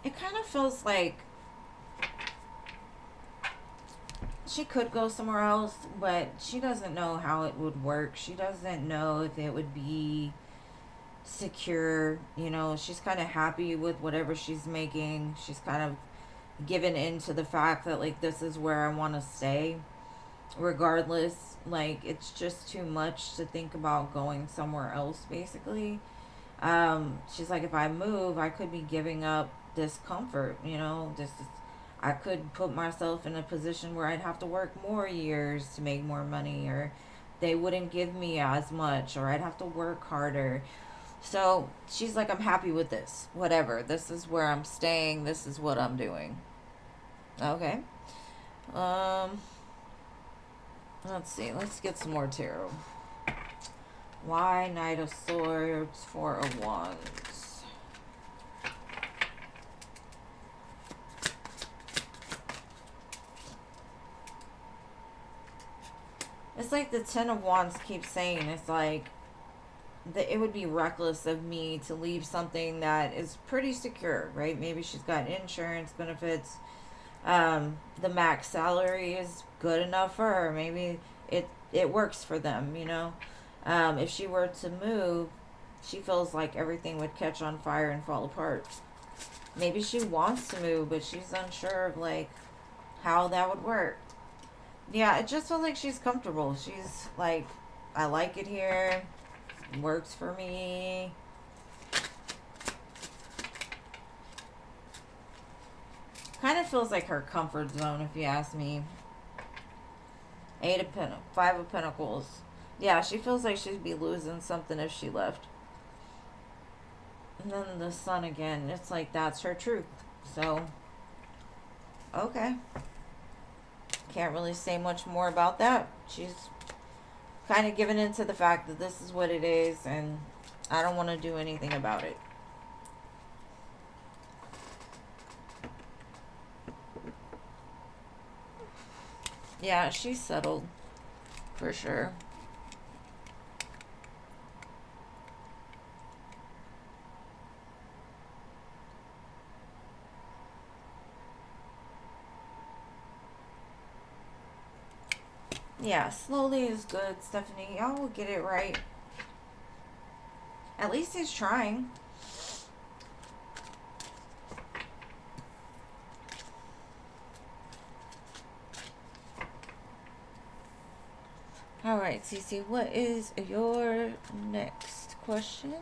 It kind of feels like she could go somewhere else, but she doesn't know how it would work. She doesn't know if it would be secure. You know, she's kind of happy with whatever she's making. She's kind of given into the fact that, like, this is where I want to stay. Regardless, like, it's just too much to think about going somewhere else, basically. She's like, if I move, I could be giving up this comfort, you know, this is, I could put myself in a position where I'd have to work more years to make more money, or they wouldn't give me as much, or I'd have to work harder. So she's like, I'm happy with this. Whatever. This is where I'm staying. This is what I'm doing. Okay. Um, let's see. Let's get some more tarot. Why Knight of Swords, Four of Wands? It's like the Ten of Wands keeps saying, it's like that it would be reckless of me to leave something that is pretty secure, right? Maybe she's got insurance benefits. The max salary is good enough for her. Maybe it works for them, you know. If she were to move, she feels like everything would catch on fire and fall apart. Maybe she wants to move, but she's unsure of like how that would work. Yeah, it just feels like she's comfortable. She's like, I like it here. It works for me. Kind of feels like her comfort zone, if you ask me. Five of Pentacles. Yeah, she feels like she'd be losing something if she left. And then the Sun again. It's like that's her truth. So, okay. Can't really say much more about that. She's kind of given into the fact that this is what it is, and I don't want to do anything about it. Yeah, she's settled. For sure. Yeah, slowly is good, Stephanie. Y'all will get it right. At least he's trying. All right, Cece, what is your next question?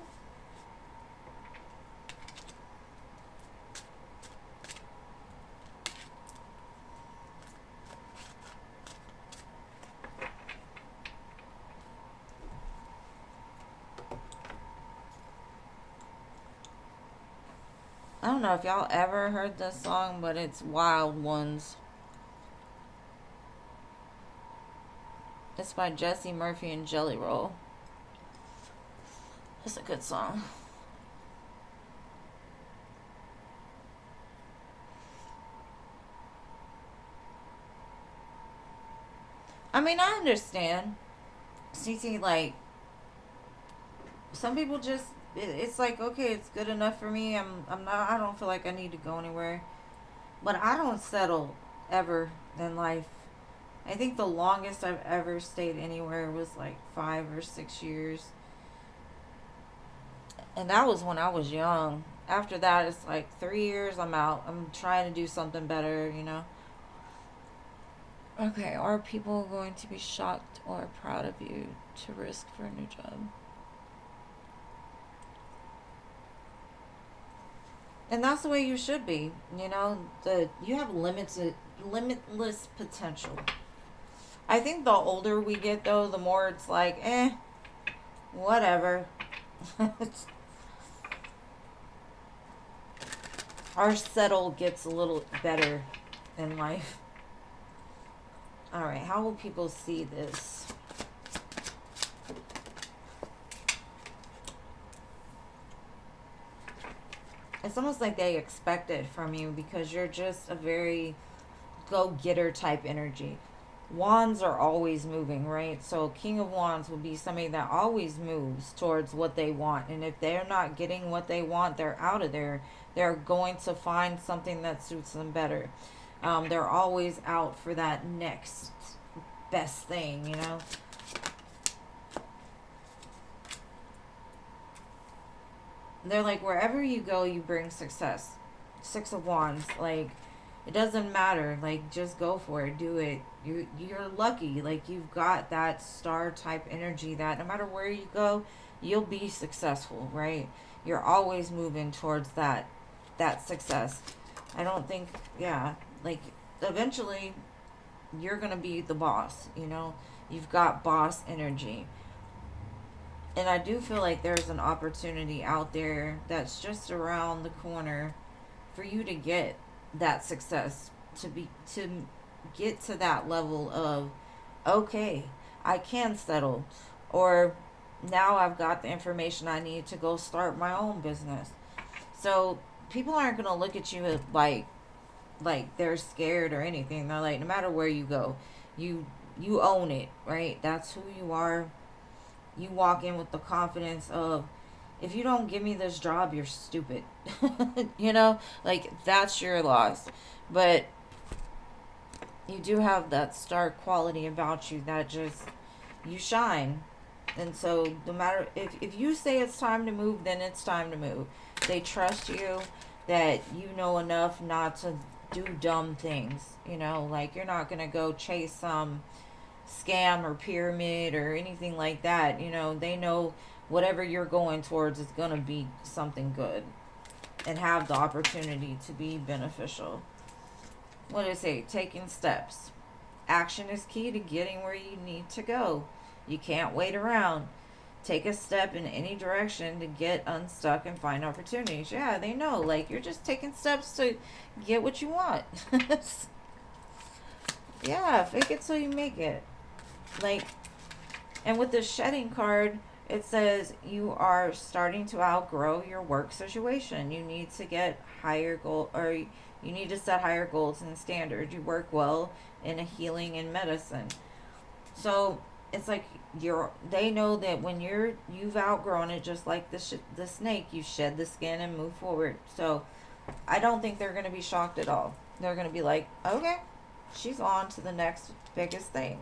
I don't know if y'all ever heard this song, but it's Wild Ones. It's by Jesse Murphy and Jelly Roll. It's a good song. I mean, I understand. CC, like, some people just, it's like, okay, it's good enough for me. I don't feel like I need to go anywhere. But I don't settle ever in life. I think the longest I've ever stayed anywhere was like 5 or 6 years. And that was when I was young. After that, it's like 3 years, I'm out. I'm trying to do something better, you know? Okay, are people going to be shocked or proud of you to risk for a new job? And that's the way you should be, you know? You have limitless potential. I think the older we get, though, the more it's like, whatever. Our settle gets a little better in life. All right, how will people see this? It's almost like they expect it from you because you're just a very go-getter type energy. Wands are always moving, right? So King of Wands would be somebody that always moves towards what they want. And if they're not getting what they want, they're out of there. They're going to find something that suits them better. They're always out for that next best thing, you know? They're like, wherever you go, you bring success. Six of Wands, like, it doesn't matter. Like, just go for it. Do it. You're lucky. Like, you've got that star type energy that no matter where you go, you'll be successful, right? You're always moving towards that success. I don't think, yeah, like, eventually you're going to be the boss, you know? You've got boss energy. And I do feel like there's an opportunity out there that's just around the corner for you to get that success, to get to that level of, okay, I can settle, or now I've got the information I need to go start my own business. So people aren't going to look at you like they're scared or anything. They're like, no matter where you go, you you own it, right? That's who you are. You walk in with the confidence of, if you don't give me this job, you're stupid. You know, like that's your loss. But you do have that star quality about you that just, you shine. And so no matter, if you say it's time to move, then it's time to move. They trust you, that you know enough not to do dumb things. You know, like you're not gonna go chase some scam or pyramid or anything like that. You know, they know whatever you're going towards is gonna be something good and have the opportunity to be beneficial. What did it say? Taking steps. Action is key to getting where you need to go. You can't wait around. Take a step in any direction to get unstuck and find opportunities. Yeah, they know. Like, you're just taking steps to get what you want. Yeah, fake it till you make it. Like, and with the shedding card, it says you are starting to outgrow your work situation. You need to get higher goal, or you need to set higher goals and standards. You work well in a healing and medicine. So it's like they know that when you've outgrown it, just like the snake, you shed the skin and move forward. So I don't think they're going to be shocked at all. They're going to be like, okay, she's on to the next biggest thing.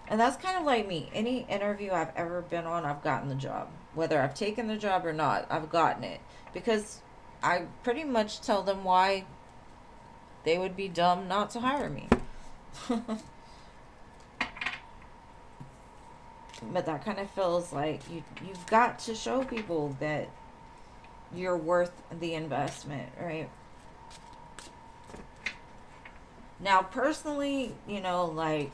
And that's kind of like me. Any interview I've ever been on, I've gotten the job. Whether I've taken the job or not, I've gotten it. Because I pretty much tell them why they would be dumb not to hire me. But that kind of feels like you've got to show people that you're worth the investment, right? Now, personally, you know, like,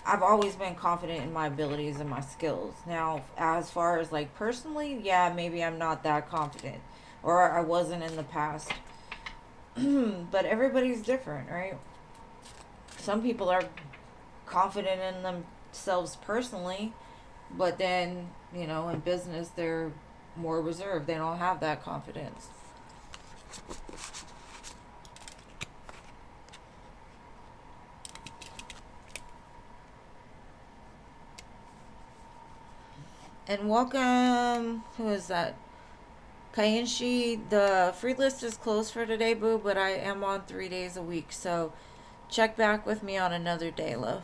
I've always been confident in my abilities and my skills. Now, as far as like personally, yeah, maybe I'm not that confident, or I wasn't in the past. But everybody's different, right? Some people are confident in themselves personally, but then, you know, in business, they're more reserved. They don't have that confidence. And welcome, who is that? Kainshi, the free list is closed for today, boo, but I am on 3 days a week, so check back with me on another day, love.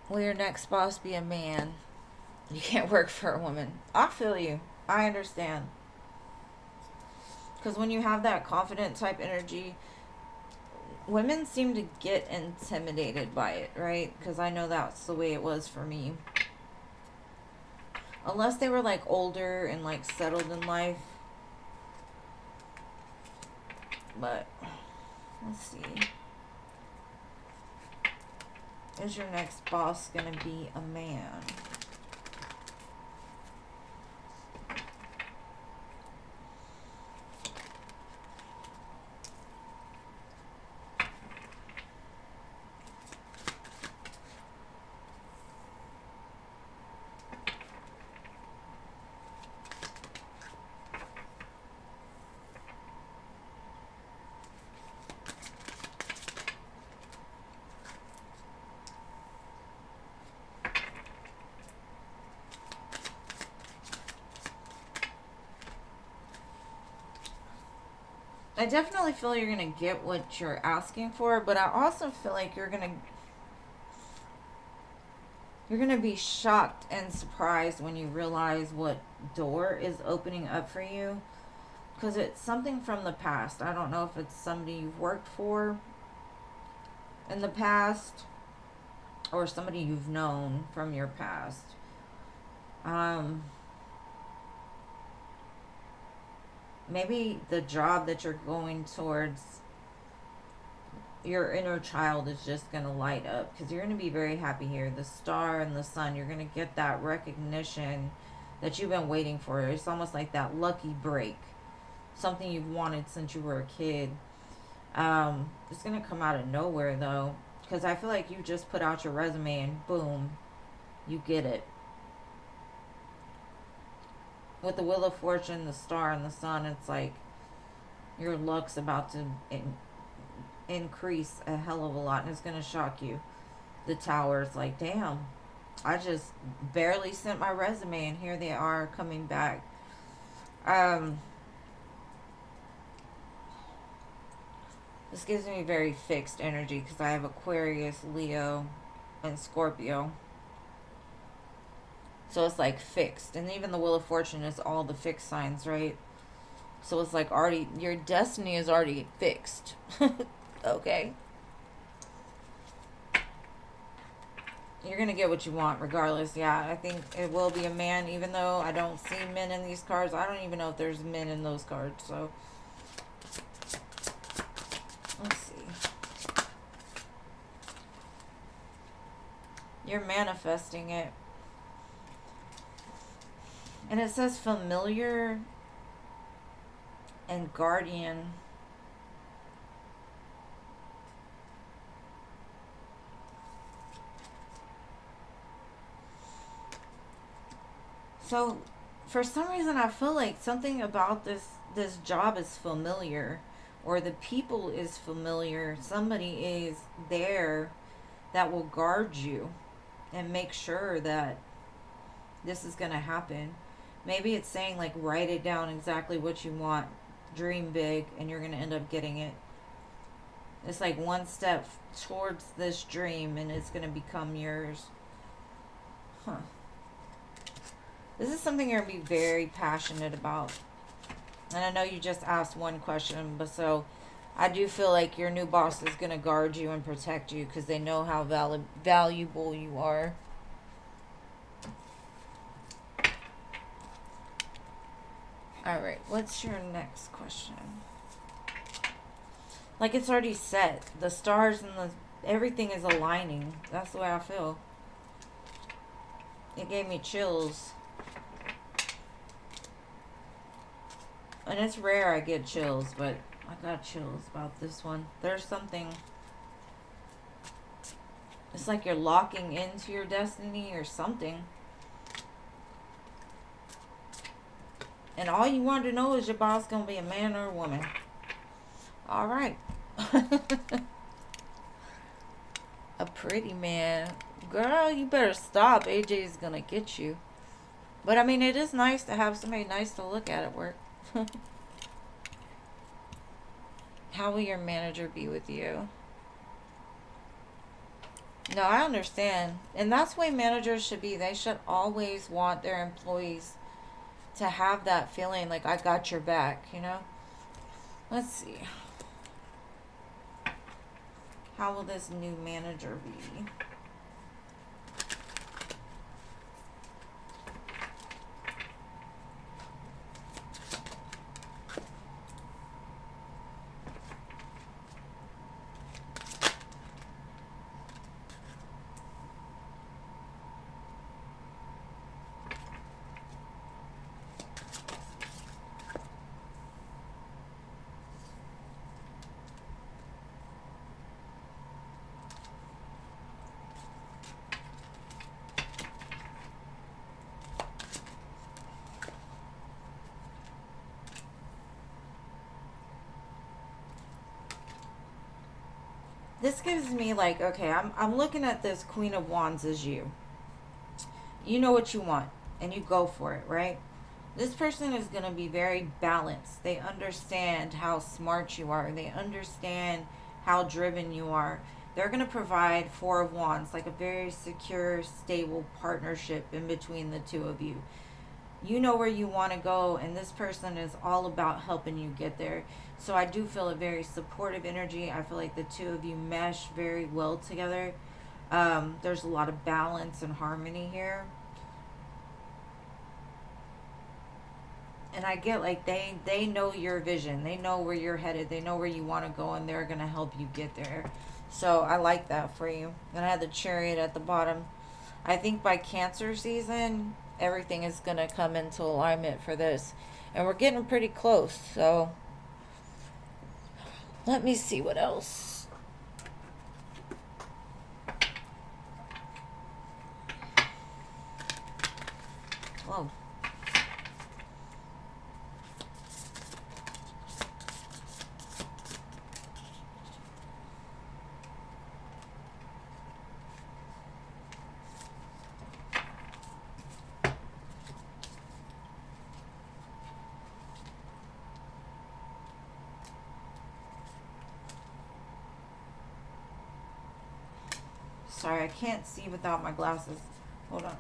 Will your next boss be a man? You can't work for a woman. I feel you. I understand. Because when you have that confident type energy, women seem to get intimidated by it, right? Because I know that's the way it was for me. Unless they were like older and like settled in life. But let's see. Is your next boss gonna be a man? I definitely feel you're gonna get what you're asking for, but I also feel like you're gonna be shocked and surprised when you realize what door is opening up for you, because it's something from the past. I don't know if it's somebody you've worked for in the past or somebody you've known from your past. Maybe the job that you're going towards, your inner child is just going to light up, because you're going to be very happy here. The star and the sun, you're going to get that recognition that you've been waiting for. It's almost like that lucky break, something you've wanted since you were a kid. It's going to come out of nowhere though, because I feel like you just put out your resume and boom, you get it. with the Wheel of Fortune, the star, and the sun, it's like your luck's about to increase a hell of a lot, and it's going to shock you. The Tower's like, damn, I just barely sent my resume, and here they are coming back. This gives me very fixed energy because I have Aquarius, Leo, and Scorpio. So it's like fixed. And even the Wheel of Fortune is all the fixed signs, right? So it's like already, your destiny is already fixed. Okay? You're going to get what you want regardless. Yeah, I think it will be a man, even though I don't see men in these cards. I don't even know if there's men in those cards. So, let's see. You're manifesting it. And it says familiar and guardian. So, for some reason, I feel like something about this job is familiar, or the people is familiar. Somebody is there that will guard you and make sure that this is going to happen. Maybe it's saying, like, write it down exactly what you want, dream big, and you're going to end up getting it. It's like one step towards this dream, and it's going to become yours. Huh. This is something you're going to be very passionate about. And I know you just asked one question, but so I do feel like your new boss is going to guard you and protect you because they know how valuable you are. All right, what's your next question? Like, it's already set. The stars and everything is aligning. That's the way I feel. It gave me chills. And it's rare I get chills, but I got chills about this one. There's something. It's like you're locking into your destiny or something. And all you want to know is your boss going to be a man or a woman. All right. A pretty man. Girl, you better stop. AJ is going to get you. But I mean, it is nice to have somebody nice to look at work. How will your manager be with you? No, I understand. And that's the way managers should be. They should always want their employees to have that feeling like, I got your back, you know? Let's see. How will this new manager be? This gives me like, okay, I'm looking at this Queen of Wands as you. You know what you want, and you go for it, right? This person is going to be very balanced. They understand how smart you are. They understand how driven you are. They're going to provide Four of Wands, like a very secure, stable partnership in between the two of you. You know where you want to go, and this person is all about helping you get there. So I do feel a very supportive energy. I feel like the two of you mesh very well together. There's a lot of balance and harmony here. And I get like they know your vision. They know where you're headed. They know where you want to go, and they're going to help you get there. So I like that for you. And I had the Chariot at the bottom. I think by Cancer season, everything is going to come into alignment for this. And we're getting pretty close. So let me see what else. Whoa. Sorry, I can't see without my glasses. Hold on.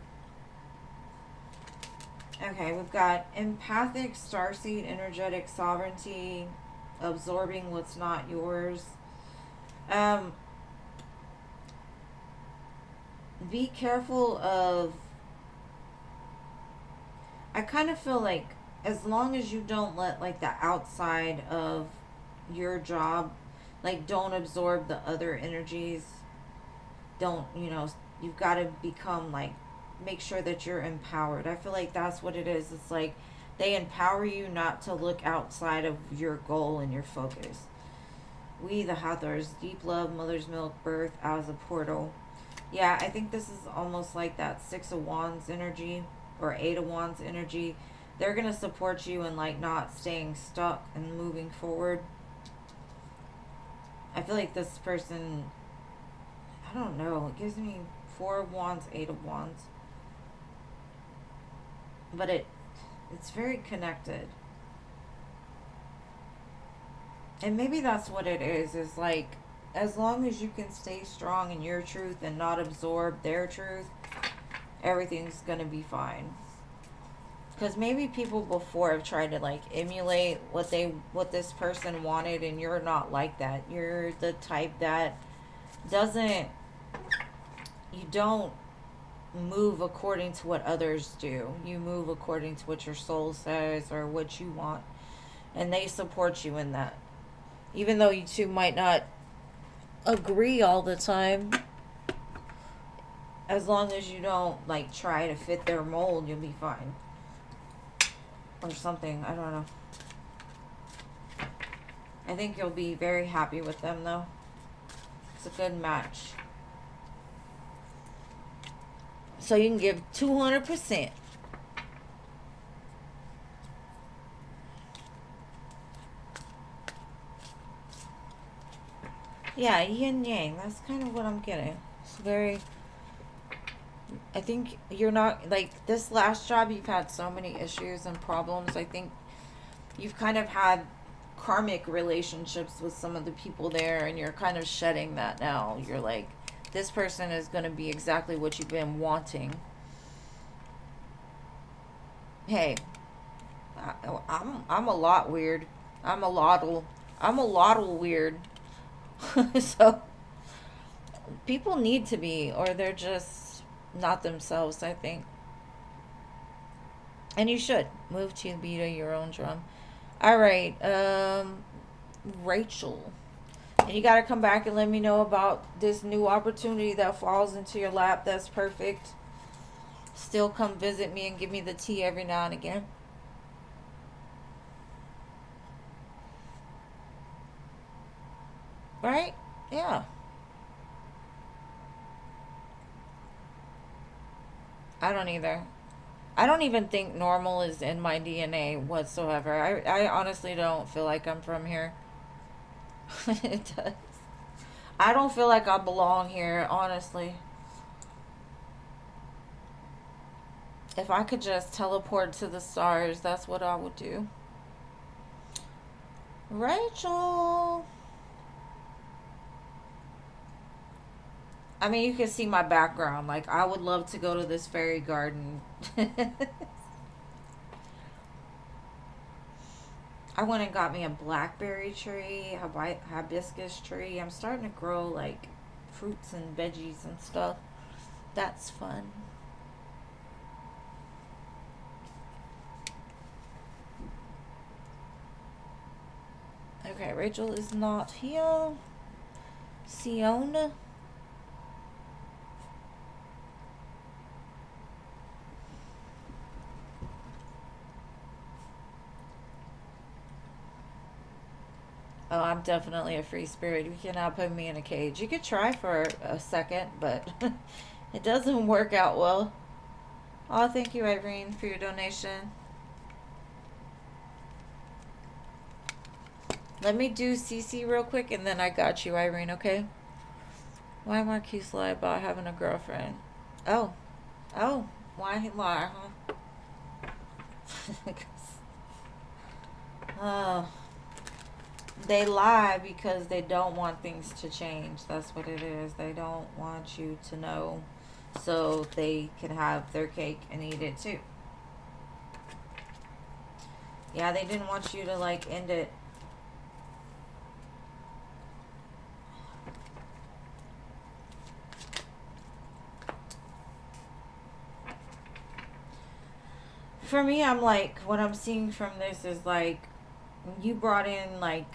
Okay, we've got empathic, starseed, energetic sovereignty, absorbing what's not yours. Be careful of, I kind of feel like as long as you don't let like the outside of your job, like don't absorb the other energies, don't, you've got to become like, make sure that you're empowered. I feel like that's what it is. It's like they empower you not to look outside of your goal and your focus. We, the Hathors, deep love, mother's milk, birth as a portal. Yeah, I think this is almost like that Six of Wands energy or Eight of Wands energy. They're going to support you in like not staying stuck and moving forward. I feel like this person, I don't know, it gives me Four of Wands, Eight of Wands. But it's very connected. And maybe that's what it is like, as long as you can stay strong in your truth and not absorb their truth, everything's going to be fine. Because maybe people before have tried to like emulate what this person wanted, and you're not like that. You're the type that you don't move according to what others do. You move according to what your soul says or what you want. And they support you in that. Even though you two might not agree all the time, as long as you don't like try to fit their mold, you'll be fine. Or something, I don't know. I think you'll be very happy with them though. It's a good match. So you can give 200%. Yeah, yin yang. That's kind of what I'm getting. It's very, I think you're not, like, this last job, you've had so many issues and problems. I think you've kind of had karmic relationships with some of the people there, and you're kind of shedding that now. You're like, this person is going to be exactly what you've been wanting. Hey, I'm a lot weird. I'm a lottle weird. So people need to be, or they're just not themselves, I think. And you should move to the beat of your own drum. All right, Rachel, and you got to come back and let me know about this new opportunity that falls into your lap. That's perfect. Still come visit me and give me the tea every now and again. Right? Yeah. I don't either. I don't even think normal is in my DNA whatsoever. I honestly don't feel like I'm from here. It does. I don't feel like I belong here, honestly. If I could just teleport to the stars, that's what I would do. Rachel. I mean, you can see my background. Like, I would love to go to this fairy garden. I went and got me a blackberry tree, a hibiscus tree. I'm starting to grow, like, fruits and veggies and stuff. That's fun. Okay, Rachel is not here. Siona. Oh, I'm definitely a free spirit. You cannot put me in a cage. You could try for a second, but it doesn't work out well. Oh, thank you, Irene, for your donation. Let me do CC real quick, and then I got you, Irene, okay? Why Marquise lie about having a girlfriend? Oh. Oh. Why he lie, huh? Oh. They lie because they don't want things to change. That's what it is. They don't want you to know so they can have their cake and eat it too. Yeah, they didn't want you to like end it. For me, I'm like, what I'm seeing from this is like, you brought in like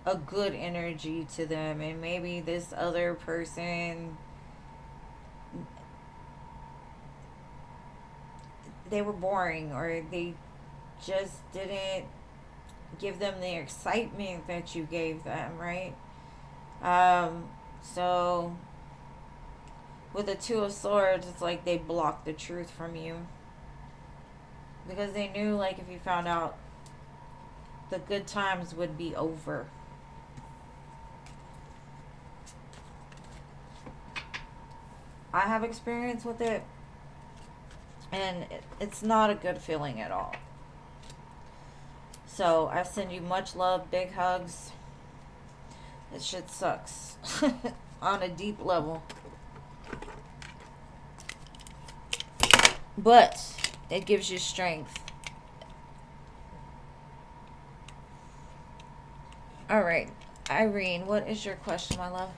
a good energy to them, and maybe this other person, they were boring, or they just didn't give them the excitement that you gave them, right? So with the Two of Swords, it's like they blocked the truth from you because they knew like if you found out, the good times would be over. I have experience with it, and it's not a good feeling at all. So I send you much love, big hugs. This shit sucks on a deep level. But it gives you strength. All right, Irene, what is your question, my love?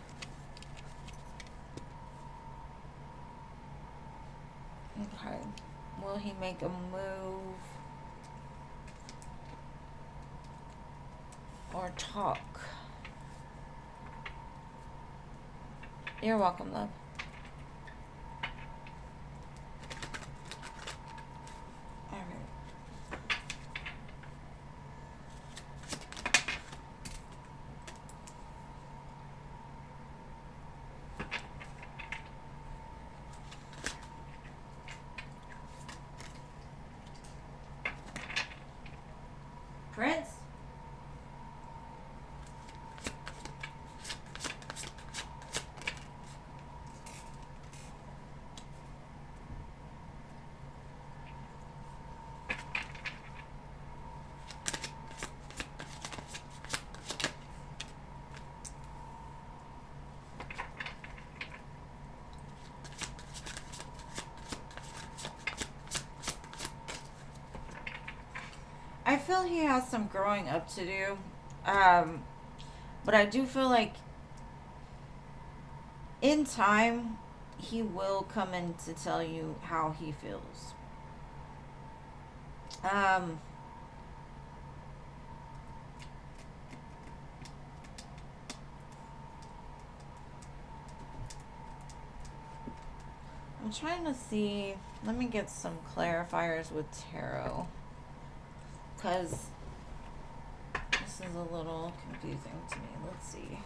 Okay. Will he make a move or talk? You're welcome, love. All right. Prince? I feel he has some growing up to do. But I do feel like in time he will come in to tell you how he feels. Um, I'm trying to see. Let me get some clarifiers with tarot. Because this is a little confusing to me. Let's see.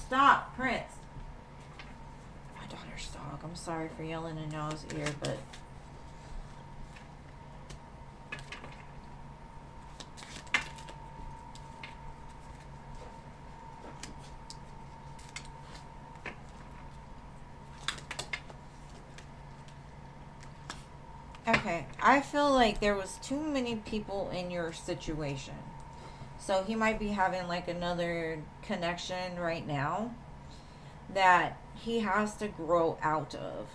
Stop, Prince. My daughter's dog. I'm sorry for yelling in y'all's ear, but okay. I feel like there was too many people in your situation. So he might be having like another connection right now that he has to grow out of.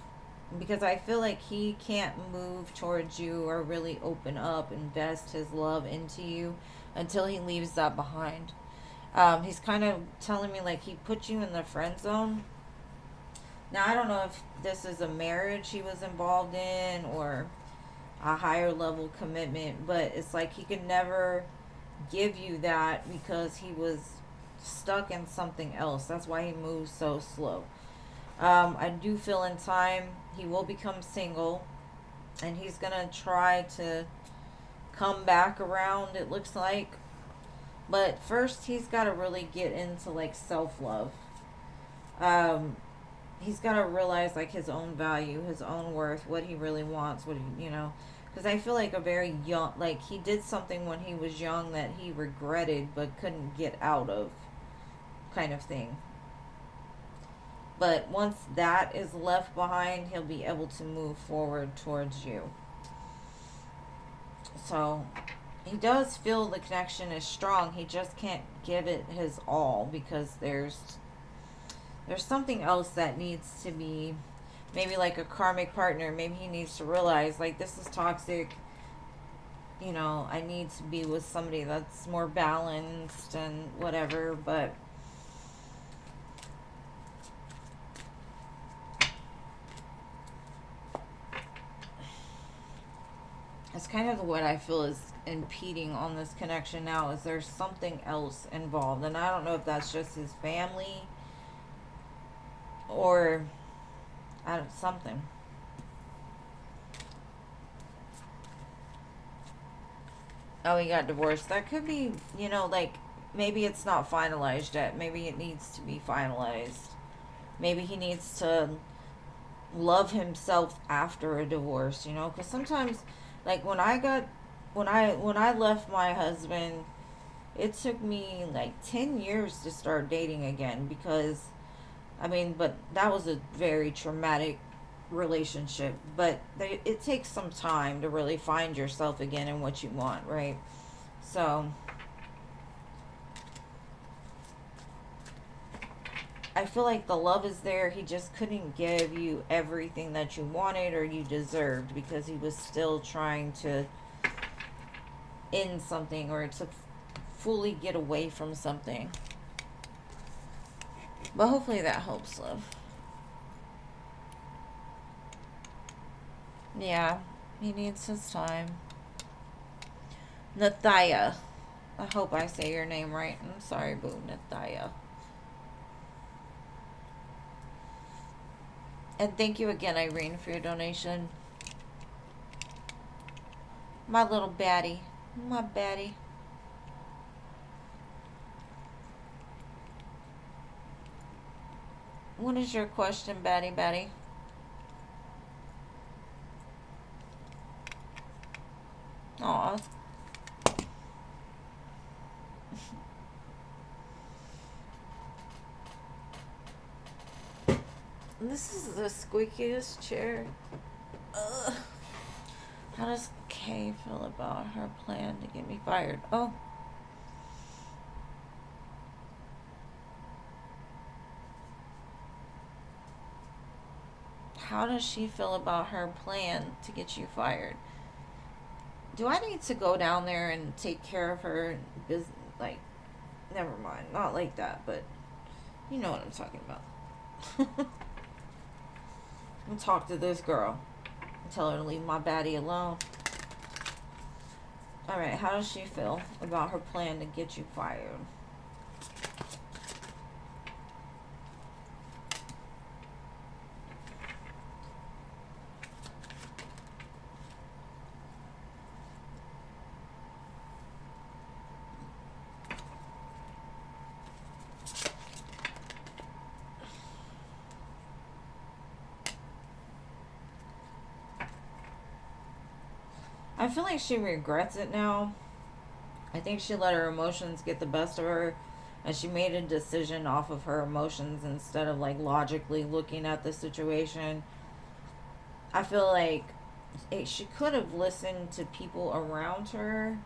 Because I feel like he can't move towards you or really open up, invest his love into you until he leaves that behind. He's kind of telling me like he put you in the friend zone. Now, I don't know if this is a marriage he was involved in or a higher level commitment, but it's like he could never give you that because he was stuck in something else. That's why he moves so slow. I do feel in time he will become single, and he's gonna try to come back around, it looks like. But first he's got to really get into like self-love. um he's got to realize like his own value, his own worth, what he really wants, what he, because I feel like a very young, like he did something when he was young that he regretted but couldn't get out of, kind of thing. But once that is left behind, he'll be able to move forward towards you. So he does feel the connection is strong. He just can't give it his all because there's something else that needs to be, maybe like a karmic partner. Maybe he needs to realize, like, this is toxic. You know, I need to be with somebody that's more balanced and whatever. But it's kind of what I feel is impeding on this connection now, is there's something else involved. And I don't know if that's just his family or I don't, something. Oh, he got divorced. That could be, you know, like, maybe it's not finalized yet. Maybe it needs to be finalized. Maybe he needs to love himself after a divorce, you know? Because sometimes, like, when I left my husband, it took me like 10 years to start dating again because, I mean, but that was a very traumatic relationship. But it takes some time to really find yourself again and what you want, right? So I feel like the love is there. He just couldn't give you everything that you wanted or you deserved because he was still trying to end something or to fully get away from something. But hopefully that helps, love. Yeah, he needs his time. Nathaya. I hope I say your name right. I'm sorry, boo. Nathaya. And thank you again, Irene, for your donation. My little baddie. My baddie. What is your question, baddie, baddie? Aw. This is the squeakiest chair. Ugh. How does Kay feel about her plan to get me fired? Oh. How does she feel about her plan to get you fired? Do I need to go down there and take care of her business? Like, never mind. Not like that, but you know what I'm talking about. I'm gonna talk to this girl and tell her to leave my baddie alone. Alright, how does she feel about her plan to get you fired? I feel like she regrets it now. I think she let her emotions get the best of her and she made a decision off of her emotions instead of like logically looking at the situation. I feel like she could have listened to people around her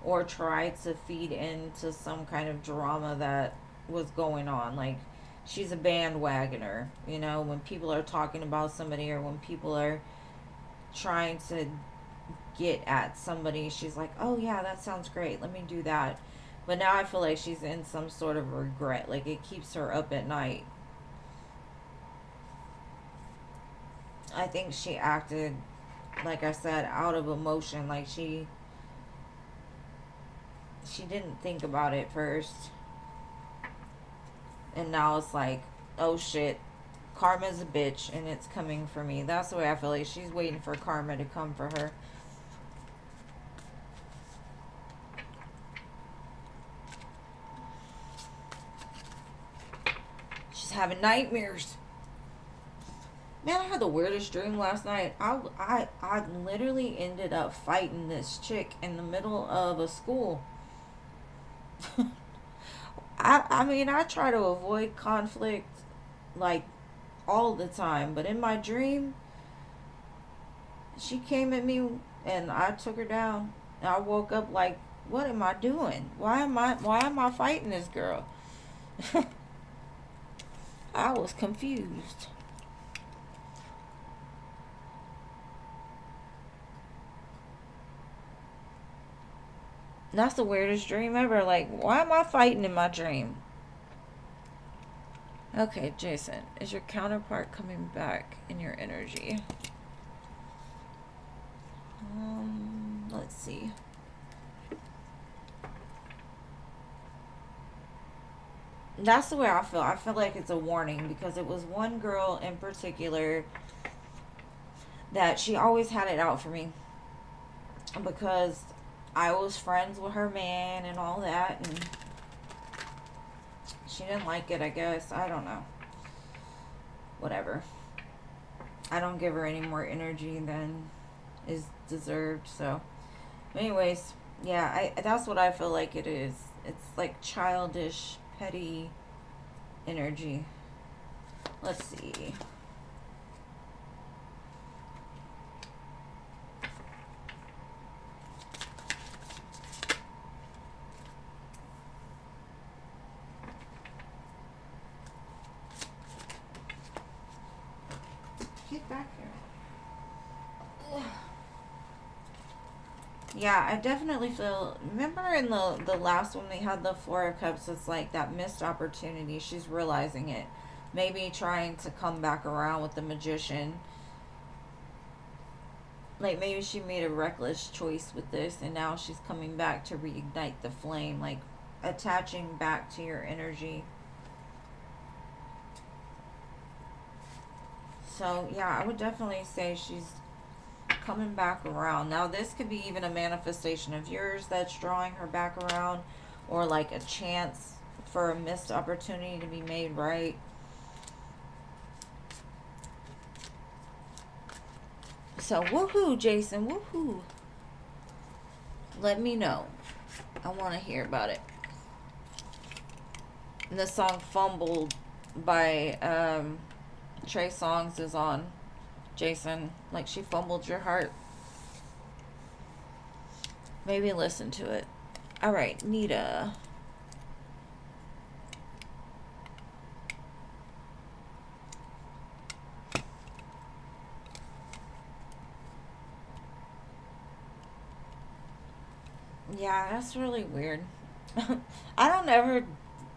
or tried to feed into some kind of drama that was going on. Like, she's a bandwagoner, you know, when people are talking about somebody or when people are trying to get at somebody, she's like, oh yeah, that sounds great, let me do that. But now I feel like she's in some sort of regret, like it keeps her up at night. I think she acted, like I said, out of emotion, like she didn't think about it first, and now it's like, oh shit, karma's a bitch and it's coming for me. That's the way I feel like she's waiting for karma to come for her. She's having nightmares. Man, I had the weirdest dream last night. I literally ended up fighting this chick in the middle of a school. I mean, I try to avoid conflict like all the time, but in my dream, she came at me and I took her down. And I woke up like, what am I doing? Why am I fighting this girl? I was confused. That's the weirdest dream ever. Like, why am I fighting in my dream? Okay, Jason, is your counterpart coming back in your energy? Let's see. That's the way I feel. I feel like it's a warning because it was one girl in particular that she always had it out for me because I was friends with her man and all that, and she didn't like it, I guess. I don't know. Whatever. I don't give her any more energy than is deserved, so. Anyways, yeah, that's what I feel like it is. It's like childish, petty energy. Let's see. Get back here. Yeah, I definitely feel. Remember in the last one they had the Four of Cups. It's like that missed opportunity. She's realizing it. Maybe trying to come back around with the Magician. Like maybe she made a reckless choice with this, and now she's coming back to reignite the flame. Like attaching back to your energy. So yeah, I would definitely say she's coming back around. Now this could be even a manifestation of yours that's drawing her back around, or like a chance for a missed opportunity to be made right. So woohoo, Jason, woohoo. Let me know. I want to hear about it. And the song Fumbled by Trey Songz is on, Jason. Like she fumbled your heart. Maybe listen to it. All right, Nita. Yeah, that's really weird. I don't ever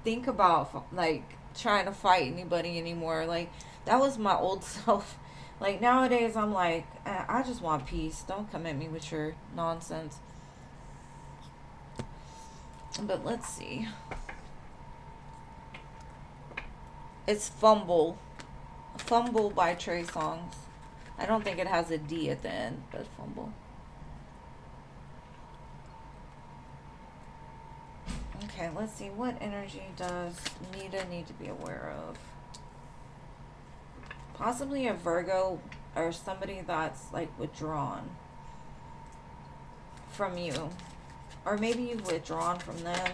think about like trying to fight anybody anymore. Like that was my old self. Like nowadays, I'm like, I just want peace. Don't come at me with your nonsense. But let's see. It's Fumble. Fumble by Trey Songz. I don't think it has a D at the end, but Fumble. Okay, let's see. What energy does Nita need to be aware of? Possibly a Virgo or somebody that's like withdrawn from you. Or maybe you've withdrawn from them.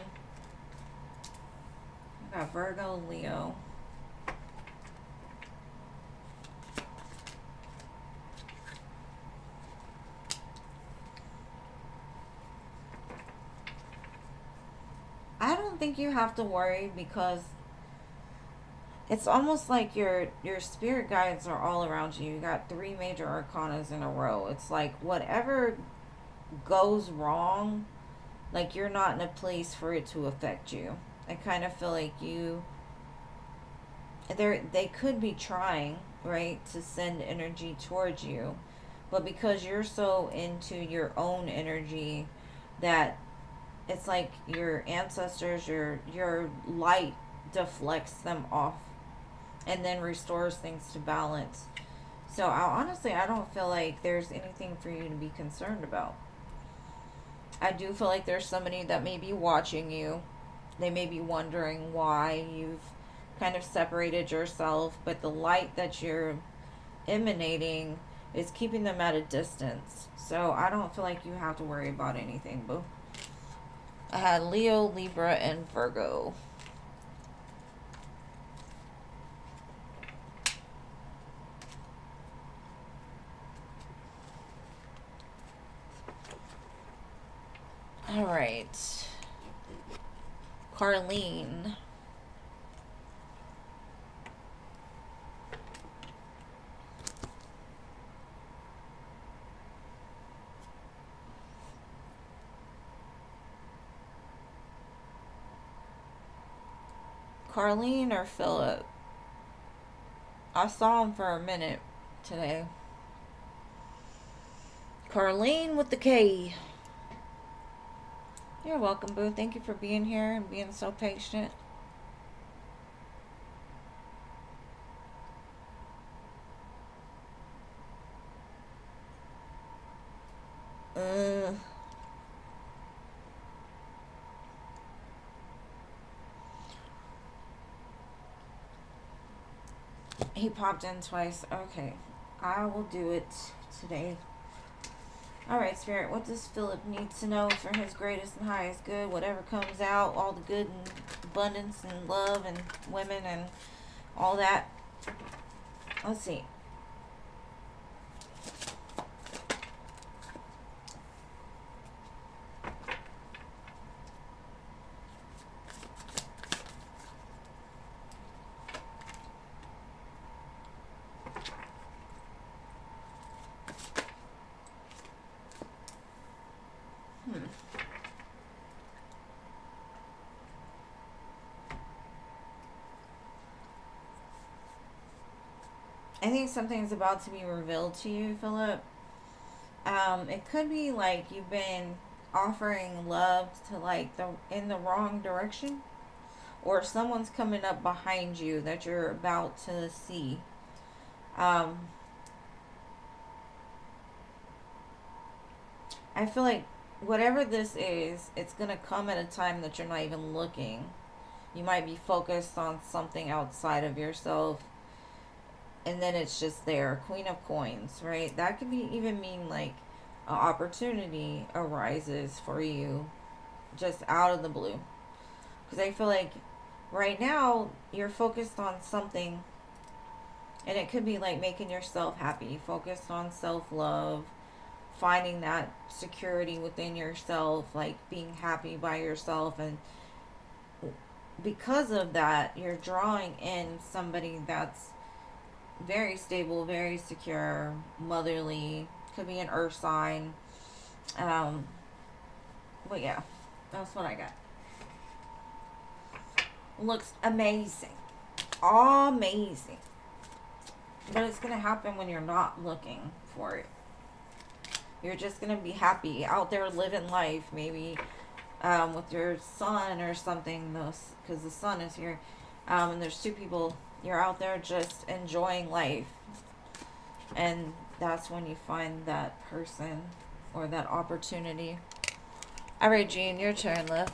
I got Virgo, Leo. I don't think you have to worry because it's almost like your spirit guides are all around you. You got 3 major arcanas in a row. It's like whatever goes wrong, like you're not in a place for it to affect you. I kind of feel like they could be trying, right, to send energy towards you, but because you're so into your own energy that it's like your ancestors, your light deflects them off and then restores things to balance. So I don't feel like there's anything for you to be concerned about. I do feel like there's somebody that may be watching you. They may be wondering why you've kind of separated yourself, but the light that you're emanating is keeping them at a distance. So I don't feel like you have to worry about anything, boo. I had Leo, Libra, and Virgo. All right. Carlene. Carlene or Philip? I saw him for a minute today. Carlene with the K. You're welcome, boo. Thank you for being here and being so patient. He popped in twice. Okay. I will do it today. Alright, Spirit. What does Philip need to know for his greatest and highest good? Whatever comes out, all the good and abundance and love and women and all that. Let's see. I think something's about to be revealed to you, Philip. It could be like you've been offering love to like the in the wrong direction, or someone's coming up behind you that you're about to see. Um, I feel like whatever this is, it's gonna come at a time that you're not even looking. You might be focused on something outside of yourself, and then it's just there. Queen of Coins, right? That could be even mean like an opportunity arises for you just out of the blue. Because I feel like right now you're focused on something, and it could be like making yourself happy, focused on self love, finding that security within yourself, like being happy by yourself. And because of that, you're drawing in somebody that's very stable, very secure, motherly, could be an earth sign. Um, but yeah, that's what I got. Looks amazing. Amazing. But it's going to happen when you're not looking for it. You're just going to be happy out there living life, maybe with your son or something, because the sun is here. And there's two people. You're out there just enjoying life. And that's when you find that person or that opportunity. All right, Jean, your turn, love.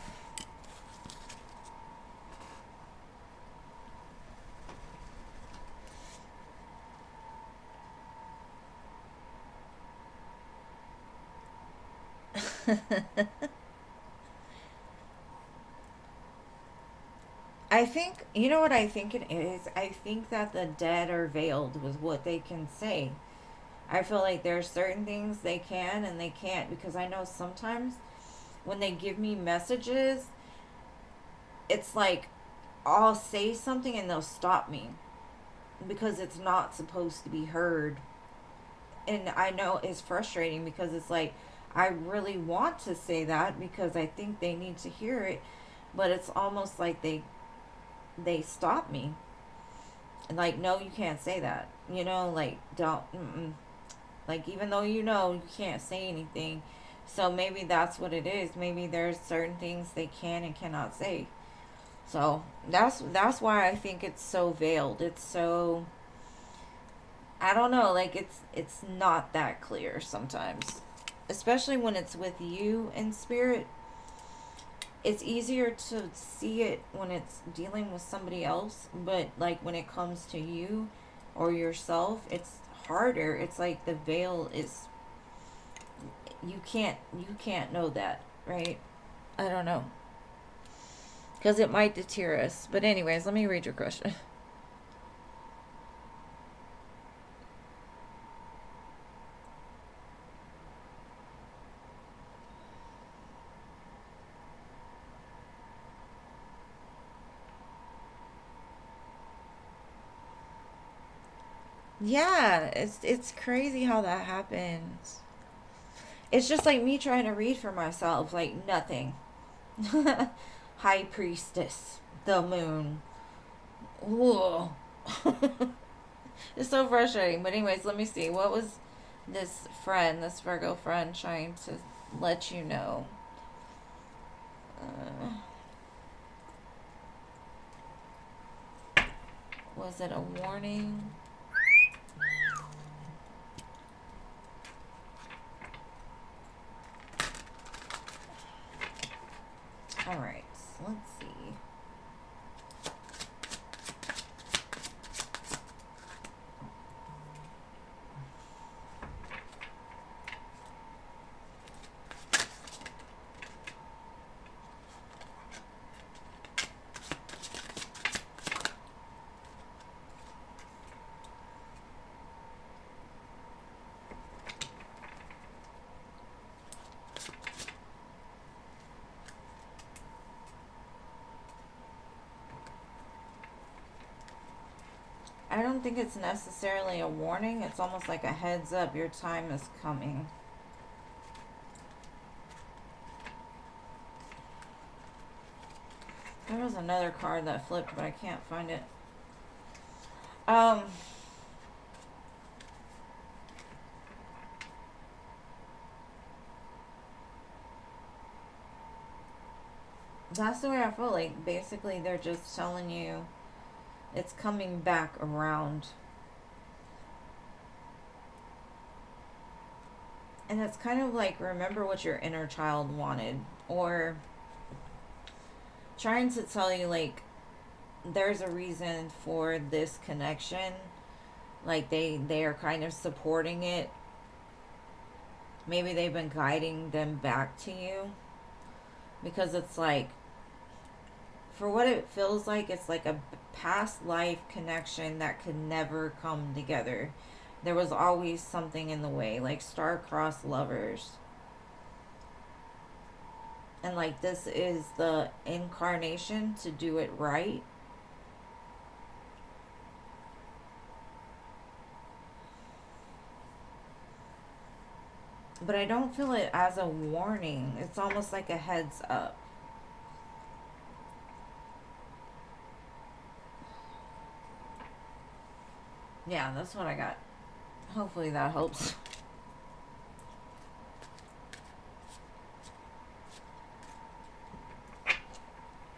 I think, you know what I think it is? I think that the dead are veiled with what they can say. I feel like there are certain things they can and they can't, because I know sometimes when they give me messages, it's like I'll say something and they'll stop me because it's not supposed to be heard. And I know it's frustrating because it's like I really want to say that because I think they need to hear it, but it's almost like they stop me. Like, no, you can't say that. Like, don't. Like, even though you can't say anything. So maybe that's what it is. Maybe there's certain things they can and cannot say. So that's why I think it's so veiled. It's so, I don't know, like it's not that clear sometimes. Especially when it's with you in spirit. It's easier to see it when it's dealing with somebody else, but like when it comes to you or yourself, it's harder. It's like the veil is, you can't know that, right? I don't know, because it might deter us. But anyways, let me read your question. Yeah, it's crazy how that happens. It's just like me trying to read for myself, like nothing. High priestess, the moon. Whoa. It's so frustrating. But anyways, let me see. What was this Virgo friend trying to let you know? Uh, was it a warning? All right, so let's see. I don't think it's necessarily a warning. It's almost like a heads up. Your time is coming. There was another card that flipped, but I can't find it. That's the way I feel. Like, basically, they're just telling you it's coming back around. And it's kind of like, remember what your inner child wanted. Or trying to tell you, like, there's a reason for this connection. Like, they are kind of supporting it. Maybe they've been guiding them back to you. Because it's like, for what it feels like, it's like a past life connection that could never come together. There was always something in the way, like star-crossed lovers. And like, this is the incarnation to do it right. But I don't feel it as a warning. It's almost like a heads up. Yeah, that's what I got. Hopefully that helps.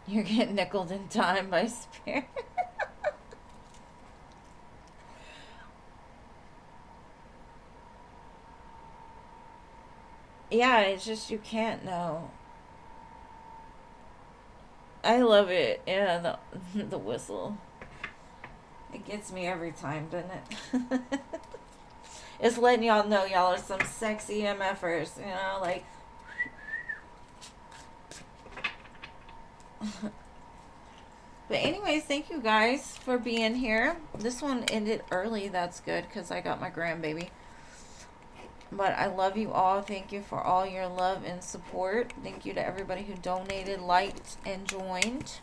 You're getting nickeled in time by spirit. Yeah, it's just you can't know. I love it. Yeah, the whistle. It gets me every time, doesn't it? It's letting y'all know y'all are some sexy MFers, you know, like. But anyways, thank you guys for being here. This one ended early. That's good because I got my grandbaby. But I love you all. Thank you for all your love and support. Thank you to everybody who donated, liked, and joined.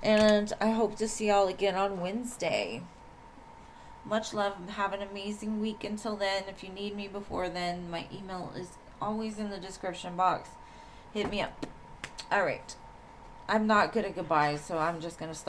And I hope to see y'all again on Wednesday. Much love. Have an amazing week until then. If you need me before then, my email is always in the description box. Hit me up. All right. I'm not good at goodbyes, so I'm just going to stop.